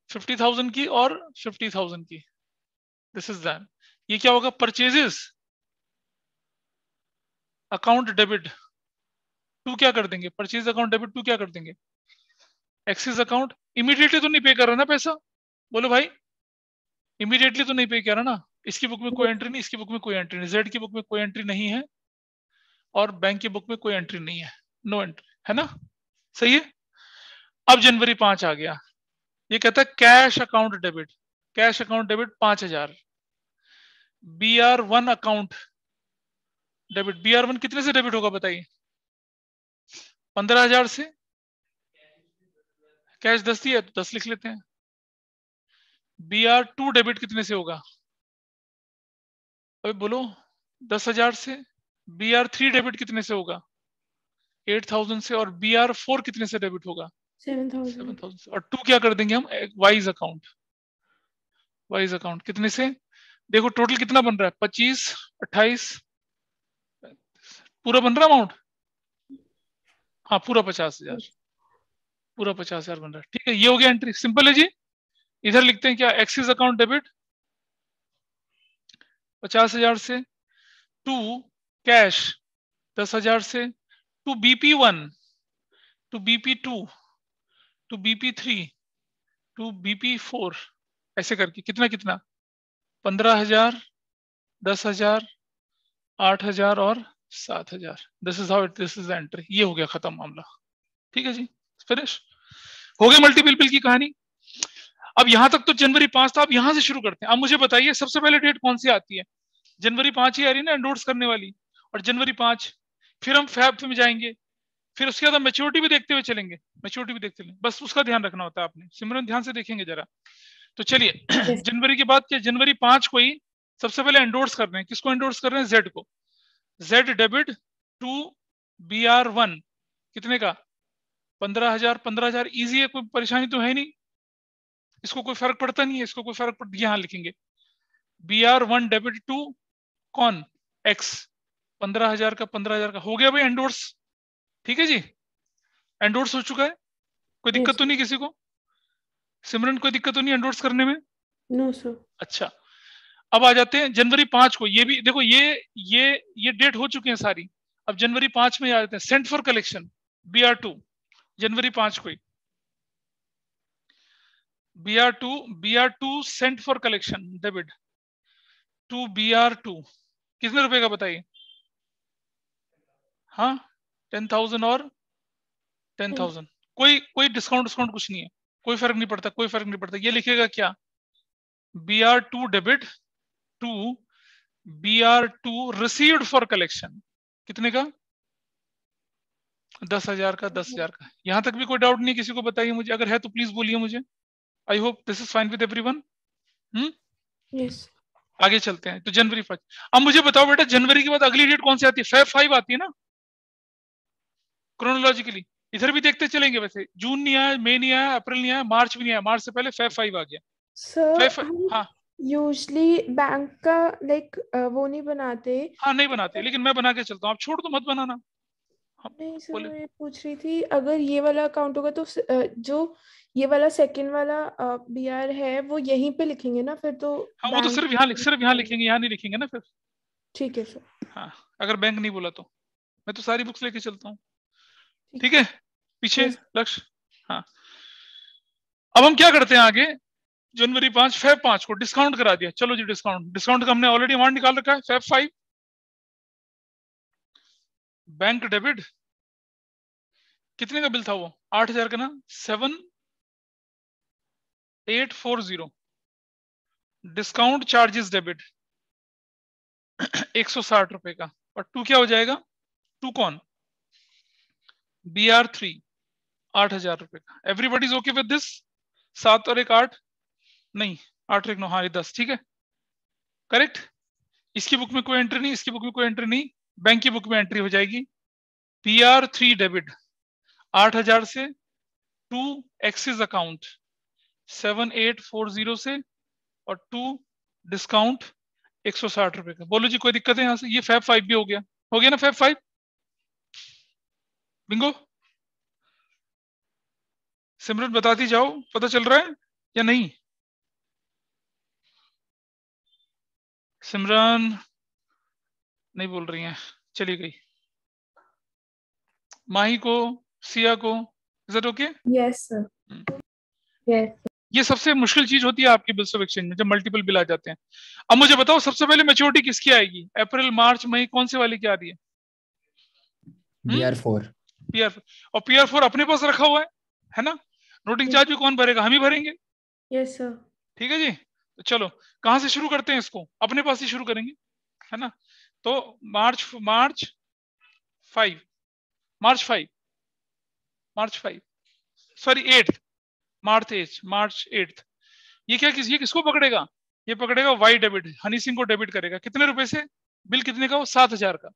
50,000 की और 50,000 की। This is that. ये क्या होगा? परचेजेस अकाउंट डेबिट टू क्या कर देंगे? परचेज अकाउंट डेबिट टू क्या कर देंगे? Axis account. इमीडिएटली तो नहीं पे कर रहा ना पैसा, बोलो भाई, इमीडिएटली तो नहीं पे कर रहा ना। इसकी बुक में कोई एंट्री नहीं, इसकी बुक में कोई एंट्री नहीं, जेड की बुक में कोई एंट्री नहीं है, और बैंक की बुक में कोई एंट्री नहीं है, नो एंट्री, है ना। सही है। अब जनवरी 5 आ गया, ये कहता है cash account debit. Cash account debit 5,000। BR1 account debit. BR1 कितने से डेबिट होगा बताइए? 15,000 से। कैश 10 दिया तो 10 लिख लेते हैं। BR2 डेबिट कितने से होगा? अभी बोलो। 10,000 से। BR3 डेबिट कितने से होगा? 8,000 से। और BR4 कितने से डेबिट होगा? 7,000 से। और 2 क्या कर देंगे हम? वाइज अकाउंट कितने से? देखो टोटल कितना बन रहा है? 25, 28, पूरा बन रहा अमाउंट। हाँ पूरा 50,000, पूरा 50,000 बन रहा है, ठीक है। ये हो गया एंट्री, सिंपल है जी। इधर लिखते हैं क्या? एक्सिस अकाउंट डेबिट 50,000 से, टू कैश 10,000 से, to BP1, to BP2, to BP3, to BP4, ऐसे करके कितना 15,000, 10,000, 8,000 और 7,000। This is the entry. ये हो गया खत्म मामला, ठीक है जी, फिनिश हो गया मल्टीपल बिल की कहानी। अब यहां तक तो जनवरी 5 था। अब यहां से शुरू करते हैं। अब मुझे बताइए सबसे पहले डेट कौन सी आती है? जनवरी 5 ही आ रही है ना एंडोर्स करने वाली, और जनवरी 5। फिर हम फैब में जाएंगे, फिर उसके बाद हम मैच्योरिटी भी देखते हुए चलेंगे, बस उसका ध्यान रखना होता है आपने। सिमरन ध्यान से देखेंगे जरा। तो चलिए जनवरी के बाद क्या? जनवरी 5 को ही सबसे पहले एंडोर्स कर रहे हैं। किसको एंडोर्स कर रहे हैं? जेड को। जेड डेबिट टू BR1 कितने का? 15,000। 15,000 ईजी है, कोई परेशानी तो है नहीं, इसको कोई फर्क पड़ता नहीं है, इसको कोई फर्क पड़ता। यहां लिखेंगे BR1 डेबिट टू कौन? एक्स। 15,000 का 15,000 का हो गया भाई एंडोर्स, ठीक है जी। एंडोर्स हो चुका है, कोई दिक्कत तो नहीं किसी को? सिमरन कोई दिक्कत तो नहीं एंडोर्स करने में? No sir. अच्छा अब आ जाते हैं जनवरी 5 को। ये भी देखो, ये डेट हो चुकी है सारी। अब जनवरी 5 में आ जाते हैं। सेंट फॉर कलेक्शन BR2 जनवरी 5 को ही। BR2 sent for collection debit to BR2 कितने रुपए का बताइए? हाँ 10,000 और 10,000। कोई डिस्काउंट कुछ नहीं है, कोई फर्क नहीं पड़ता। ये लिखेगा क्या? BR2 debit to BR2 received for collection कितने का? 10,000 का। 10,000 का। यहां तक भी कोई डाउट नहीं किसी को? बताइए मुझे, अगर है तो प्लीज बोलिए मुझे। I hope this is fine with everyone. Yes. आगे चलते हैं। तो जनवरी 5। अब मुझे बताओ बेटा, जनवरी के बाद अगली डेट कौन सी आती है? Feb 5 आती है ना क्रोनोलॉजिकली। इधर भी देखते चलेंगे। वैसे जून नहीं आया, मई नहीं आया, अप्रैल नहीं आया, मार्च भी नहीं आया। मार्च से पहले Feb 5 आ गया। सर हाँ यूजली बैंक का लाइक वो नहीं बनाते। हाँ नहीं बनाते, लेकिन मैं बना के चलता हूँ, आप छोड़ दो मत बनाना। हम नहीं सर, बोले मैं पूछ रही थी अगर ये वाला अकाउंट होगा तो जो ये वाला सेकंड वाला बीआर है वो यहीं पे लिखेंगे ना फिर तो हाँ वो तो बैंक। सिर्फ यहाँ लिखेंगे, यहाँ नहीं लिखेंगे ना फिर। ठीक है सर। हाँ अगर बैंक नहीं बोला तो मैं तो सारी बुक्स लेके चलता हूँ। ठीक ठीक है पीछे Yes. लक्ष्य। हाँ अब हम क्या करते हैं आगे, जनवरी 5 फेब 5 को डिस्काउंट करा दिया। चलो जी डिस्काउंट का हमने ऑलरेडी अमाउंट निकाल रखा है। फेब 5 बैंक डेबिट कितने का बिल था वो, 8,000 का ना, 7840। डिस्काउंट चार्जेस डेबिट 160 रुपए का, और टू क्या हो जाएगा, टू कौन, BR3 8,000 रुपए का। Everybody is okay with this. 7 और 1 8, नहीं 8 और 1 9, हाँ ये 10, ठीक है करेक्ट। इसकी बुक में कोई एंट्री नहीं, इसकी बुक में कोई एंट्री नहीं, बैंक की बुक में एंट्री हो जाएगी। PR3 डेबिट 8,000 से टू एक्सिस अकाउंट 7840 से, और टू डिस्काउंट 160 रुपए का। बोलो जी कोई दिक्कत है यहाँ से, ये फेब 5 भी हो गया ना फेब 5, बिंगो। सिमरन बताती जाओ, पता चल रहा है या नहीं। सिमरन नहीं बोल रही हैं, चली गई। माही को, सिया को, is that okay? Yes sir. Yes. ये सबसे मुश्किल चीज होती है आपकी बिल्स ऑफ एक्सचेंज में, जब मल्टीपल बिल आ जाते हैं। अब मुझे बताओ सबसे पहले मैच्योरिटी किसकी आएगी, अप्रैल मार्च मई, कौन से वाली की आ रही है? PR4। और PR4 अपने पास रखा हुआ है ना, नोटिंग चार्ज भी कौन भरेगा, हम ही भरेंगे। Yes sir. ठीक है जी, तो चलो कहां से शुरू करते हैं इसको, अपने पास ही शुरू करेंगे है ना। तो मार्च 5 सॉरी 8 मार्च 8। ये किसको पकड़ेगा, ये पकड़ेगा वाई डेबिट, हनी सिंह को डेबिट करेगा। कितने रुपए से, बिल कितने का, वो 7,000 का।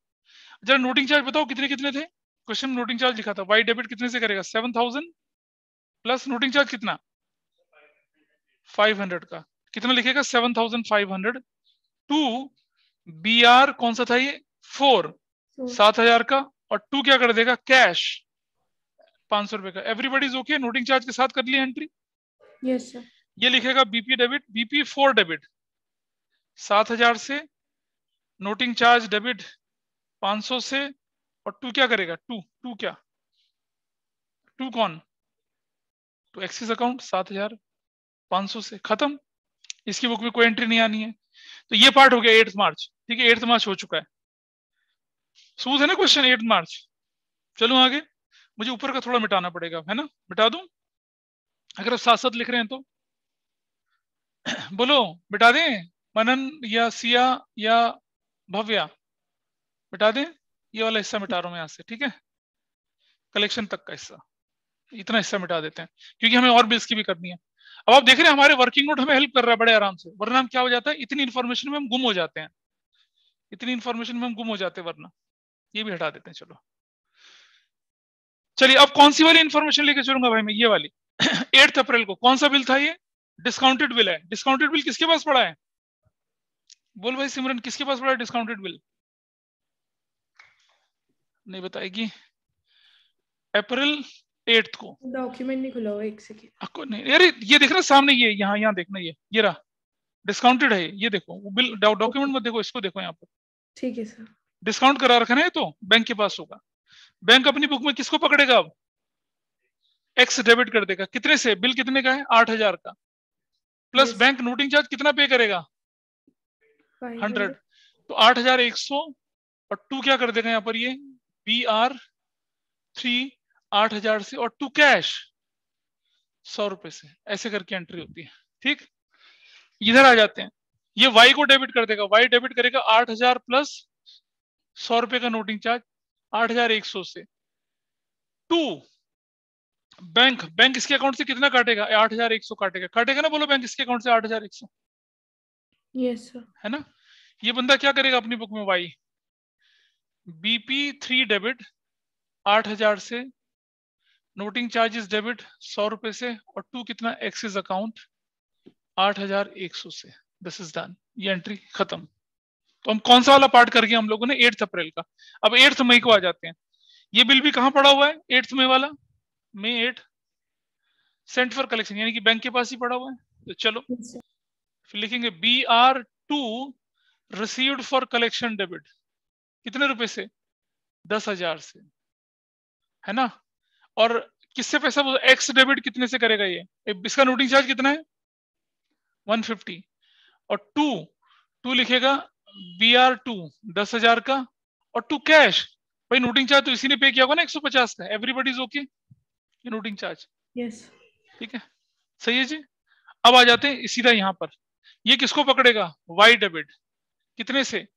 जरा नोटिंग चार्ज बताओ कितने कितने थे, क्वेश्चन में नोटिंग चार्ज लिखा था, वाई डेबिट कितने से करेगा, 7,000 प्लस नोटिंग चार्ज कितना, 500 का। कितना लिखेगा, 7,500 टू BR कौन सा था ये, 4 7,000 का, और टू क्या कर देगा, कैश 500 रुपए का। Everybody is okay, noting charge के साथ कर लिया एंट्री। Yes sir. ये लिखेगा BP डेबिट, BP4 डेबिट 7,000 से, नोटिंग चार्ज डेबिट 500 से, और टू क्या करेगा, टू कौन, तो एक्सिस अकाउंट 7,500 से, खत्म। इसकी बुक में कोई एंट्री नहीं आनी है। तो ये पार्ट हो गया 8 मार्च, ठीक है 8 मार्च हो चुका है। स्मूथ है ना क्वेश्चन 8 मार्च। चलो आगे, मुझे ऊपर का थोड़ा मिटाना पड़ेगा है ना, मिटा दूं अगर आप साथ साथ लिख रहे हैं तो। बोलो मिटा दें, मनन या सिया या भव्या, मिटा दें। ये वाला हिस्सा मिटा रहा हूं मैं यहाँ से, ठीक है कलेक्शन तक का हिस्सा, इतना हिस्सा मिटा देते हैं क्योंकि हमें और बिल्स की भी करनी है। अब आप देख रहे हैं हमारे वर्किंग नोट हमें हेल्प कर रहा है बड़े आराम से, वरना हम क्या हो जाता है, इतनी इन्फॉर्मेशन में हम गुम हो जाते हैं, वरना ये भी हटा देते हैं। चलो चलिए, अब कौन सी वाली इन्फॉर्मेशन लेके चलूंगा भाई मैं, ये वाली 8 अप्रैल को कौन सा बिल था, ये डिस्काउंटेड बिल है। डिस्काउंटेड बिल किसके पास पड़ा है, बोल भाई सिमरन किसके पास पड़ा है डिस्काउंटेड बिल, नहीं बताएगी। अप्रैल 8 को डॉक्यूमेंट नहीं खुला हुआ, एक सेकेंड। नहीं अरे ये देख रहे सामने, ये यहाँ देखना, ये रहा डिस्काउंटेड है, ये देखो वो बिल, डॉक्यूमेंट मत देखो, इसको देखो यहाँ पर, ठीक है सर। डिस्काउंट करा रखा है तो बैंक के पास होगा। बैंक अपनी बुक में किसको पकड़ेगा, अब एक्स डेबिट कर देगा। कितने से, बिल कितने का है, 8,000 का, plus Yes. Bank noting charge कितना पे करेगा, 100, तो 8,100, और टू क्या कर देगा यहाँ पर, ये BR3 8,000 से, और टू कैश 100 रुपए से, ऐसे करके एंट्री होती है। ठीक, इधर आ जाते हैं, ये वाई को डेबिट कर देगा, वाई डेबिट करेगा 8,000 प्लस 100 रुपए का नोटिंग चार्ज 8,100 से, टू बैंक इसके अकाउंट से कितना काटेगा, 8,100 काटेगा ना, बोलो बैंक इसके अकाउंट से 8,100, यस सर। है ना। ये बंदा क्या करेगा अपनी बुक में, वाई BP3 डेबिट 8,000 से, नोटिंग चार्जेस डेबिट 100 रुपए से, और टू कितना, एक्सिस अकाउंट 8,100 से, दिस इज डन, ये एंट्री खत्म। तो हम कौन सा वाला पार्ट कर गए हम लोगों ने, 8 अप्रैल का। अब 8 मई को आ जाते हैं। ये बिल भी कहाँ पड़ा हुआ है, 8 मई वाला, मई 8 सेंट फॉर कलेक्शन, यानी कि बैंक के पास ही पड़ा हुआ है। तो चलो फिर लिखेंगे BR2 received for collection debit, कितने रुपए से, 10,000 से, है ना। और किससे पैसा, एक्स डेबिट कितने से करेगा ये, इसका नोटिंग चार्ज कितना है 150, और टू लिखेगा BR2 10,000 का, और टू कैश, भाई नोटिंग चार्ज तो इसी ने पे किया होगा ना 150 का, एवरीबडी इज ओके, ये नोटिंग चार्ज, यस ठीक है, सही है जी। अब आ जाते हैं सीधा यहां पर, ये किसको पकड़ेगा, वाई डेबिट, कितने से,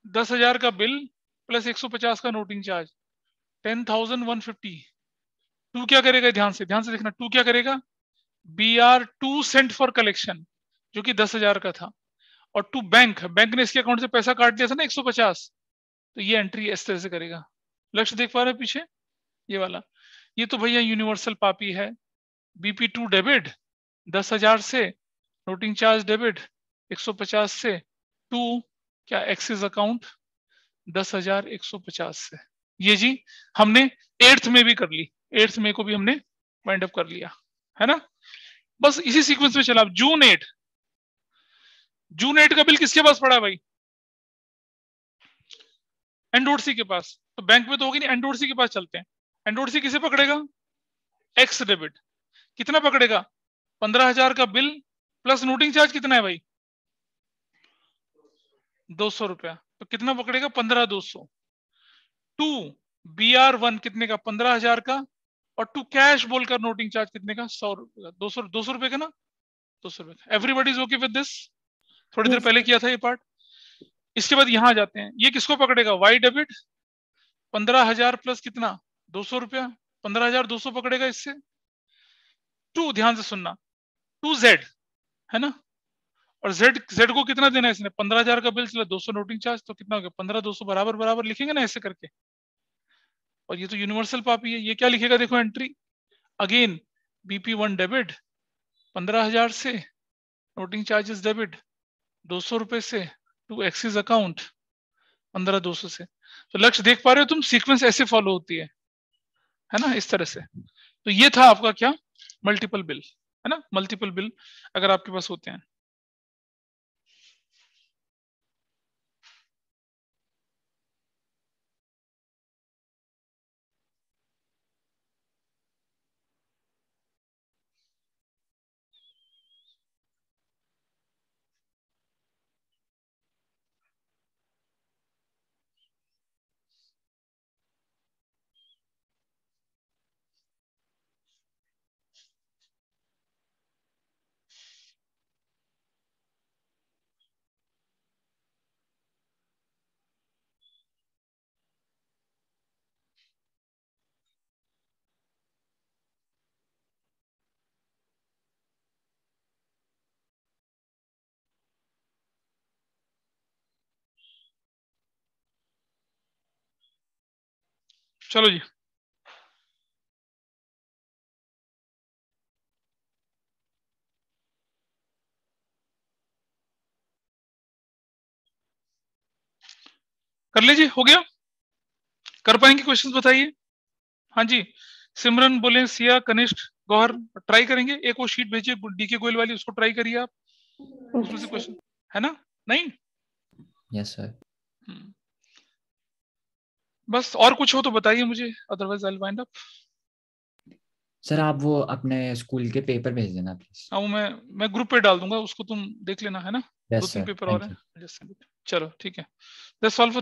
10,000 का बिल प्लस 150 का नोटिंग चार्ज, 10,150। टू क्या करेगा, ध्यान से देखना, टू क्या करेगा, BR2 सेंट फॉर कलेक्शन, जो कि 10,000 का था, और टू बैंक ने इसके अकाउंट से पैसा काट दिया था ना 150, तो ये एंट्री इस तरह से करेगा। लक्ष्य देख पा रहे हैं पीछे, ये वाला, ये तो भैया यूनिवर्सल पापी है। BP2 डेबिट 10,000 से, नोटिंग चार्ज डेबिट 150 से, टू क्या एक्सिस अकाउंट 10,150 से। ये जी हमने 8th में भी कर ली, 8th में को भी हमने वाइंड अप कर लिया, है ना। बस इसी सीक्वेंस में चला। जून 8 का बिल किसके पास पड़ा है भाई, एंडोर्सी के पास, तो बैंक में तो होगी नहीं, एंडोर्सी के पास चलते हैं। एंडोर्सी किसे पकड़ेगा, एक्स डेबिट, कितना पकड़ेगा, 15,000 का बिल प्लस नोटिंग चार्ज कितना है भाई, 200 रुपया, तो कितना पकड़ेगा, 15,200। टू BR1 कितने का, 15,000 का, और टू कैश बोलकर नोटिंग चार्ज कितने का, 100 रुपये, 200 रुपए का ना, 200 रुपए। Everybody is okay with this, थोड़ी देर पहले किया था ये पार्ट। इसके बाद यहां जाते हैं, ये किसको पकड़ेगा, वाई डेबिट, 15,000 प्लस कितना, 200 रुपया, 15,200 पकड़ेगा इससे। टू, ध्यान से सुनना, टू जेड, है ना, और जेड को कितना देना है इसने, 15,000 का बिल चला, 200 नोटिंग चार्ज, तो कितना हो गया, 15,200 बराबर लिखेंगे ना ऐसे करके। और ये तो यूनिवर्सल पापी है, ये क्या लिखेगा, देखो एंट्री अगेन, BP1 डेबिट 15,000 से, नोटिंग चार्जेस डेबिट 200 रुपए से, टू एक्सिस अकाउंट 15,200 से। तो लक्ष्य देख पा रहे हो तुम, सीक्वेंस ऐसे फॉलो होती है ना, इस तरह से। तो ये था आपका क्या, मल्टीपल बिल, है ना, मल्टीपल बिल अगर आपके पास होते हैं। चलो जी, कर लीजिए, हो गया, कर पाएंगे, क्वेश्चंस बताइए। हाँ जी, सिमरन बोले, सिया, कनिष्ठ, गौहर, ट्राई करेंगे। एक वो शीट भेजिए DK गोयल वाली, उसको ट्राई करिए आप, उसमें से क्वेश्चन है ना, नहीं, यस सर। बस और कुछ हो तो बताइए मुझे, otherwise I will wind up. Sir आप वो अपने स्कूल के पेपर भेज देना प्लीज। हाँ, वो मैं ग्रुप पे डाल दूंगा, उसको तुम देख लेना, है ना। यस 2-3 सर, पेपर और थैंक यू। हैं, चलो ठीक है, दैट्स ऑल फॉर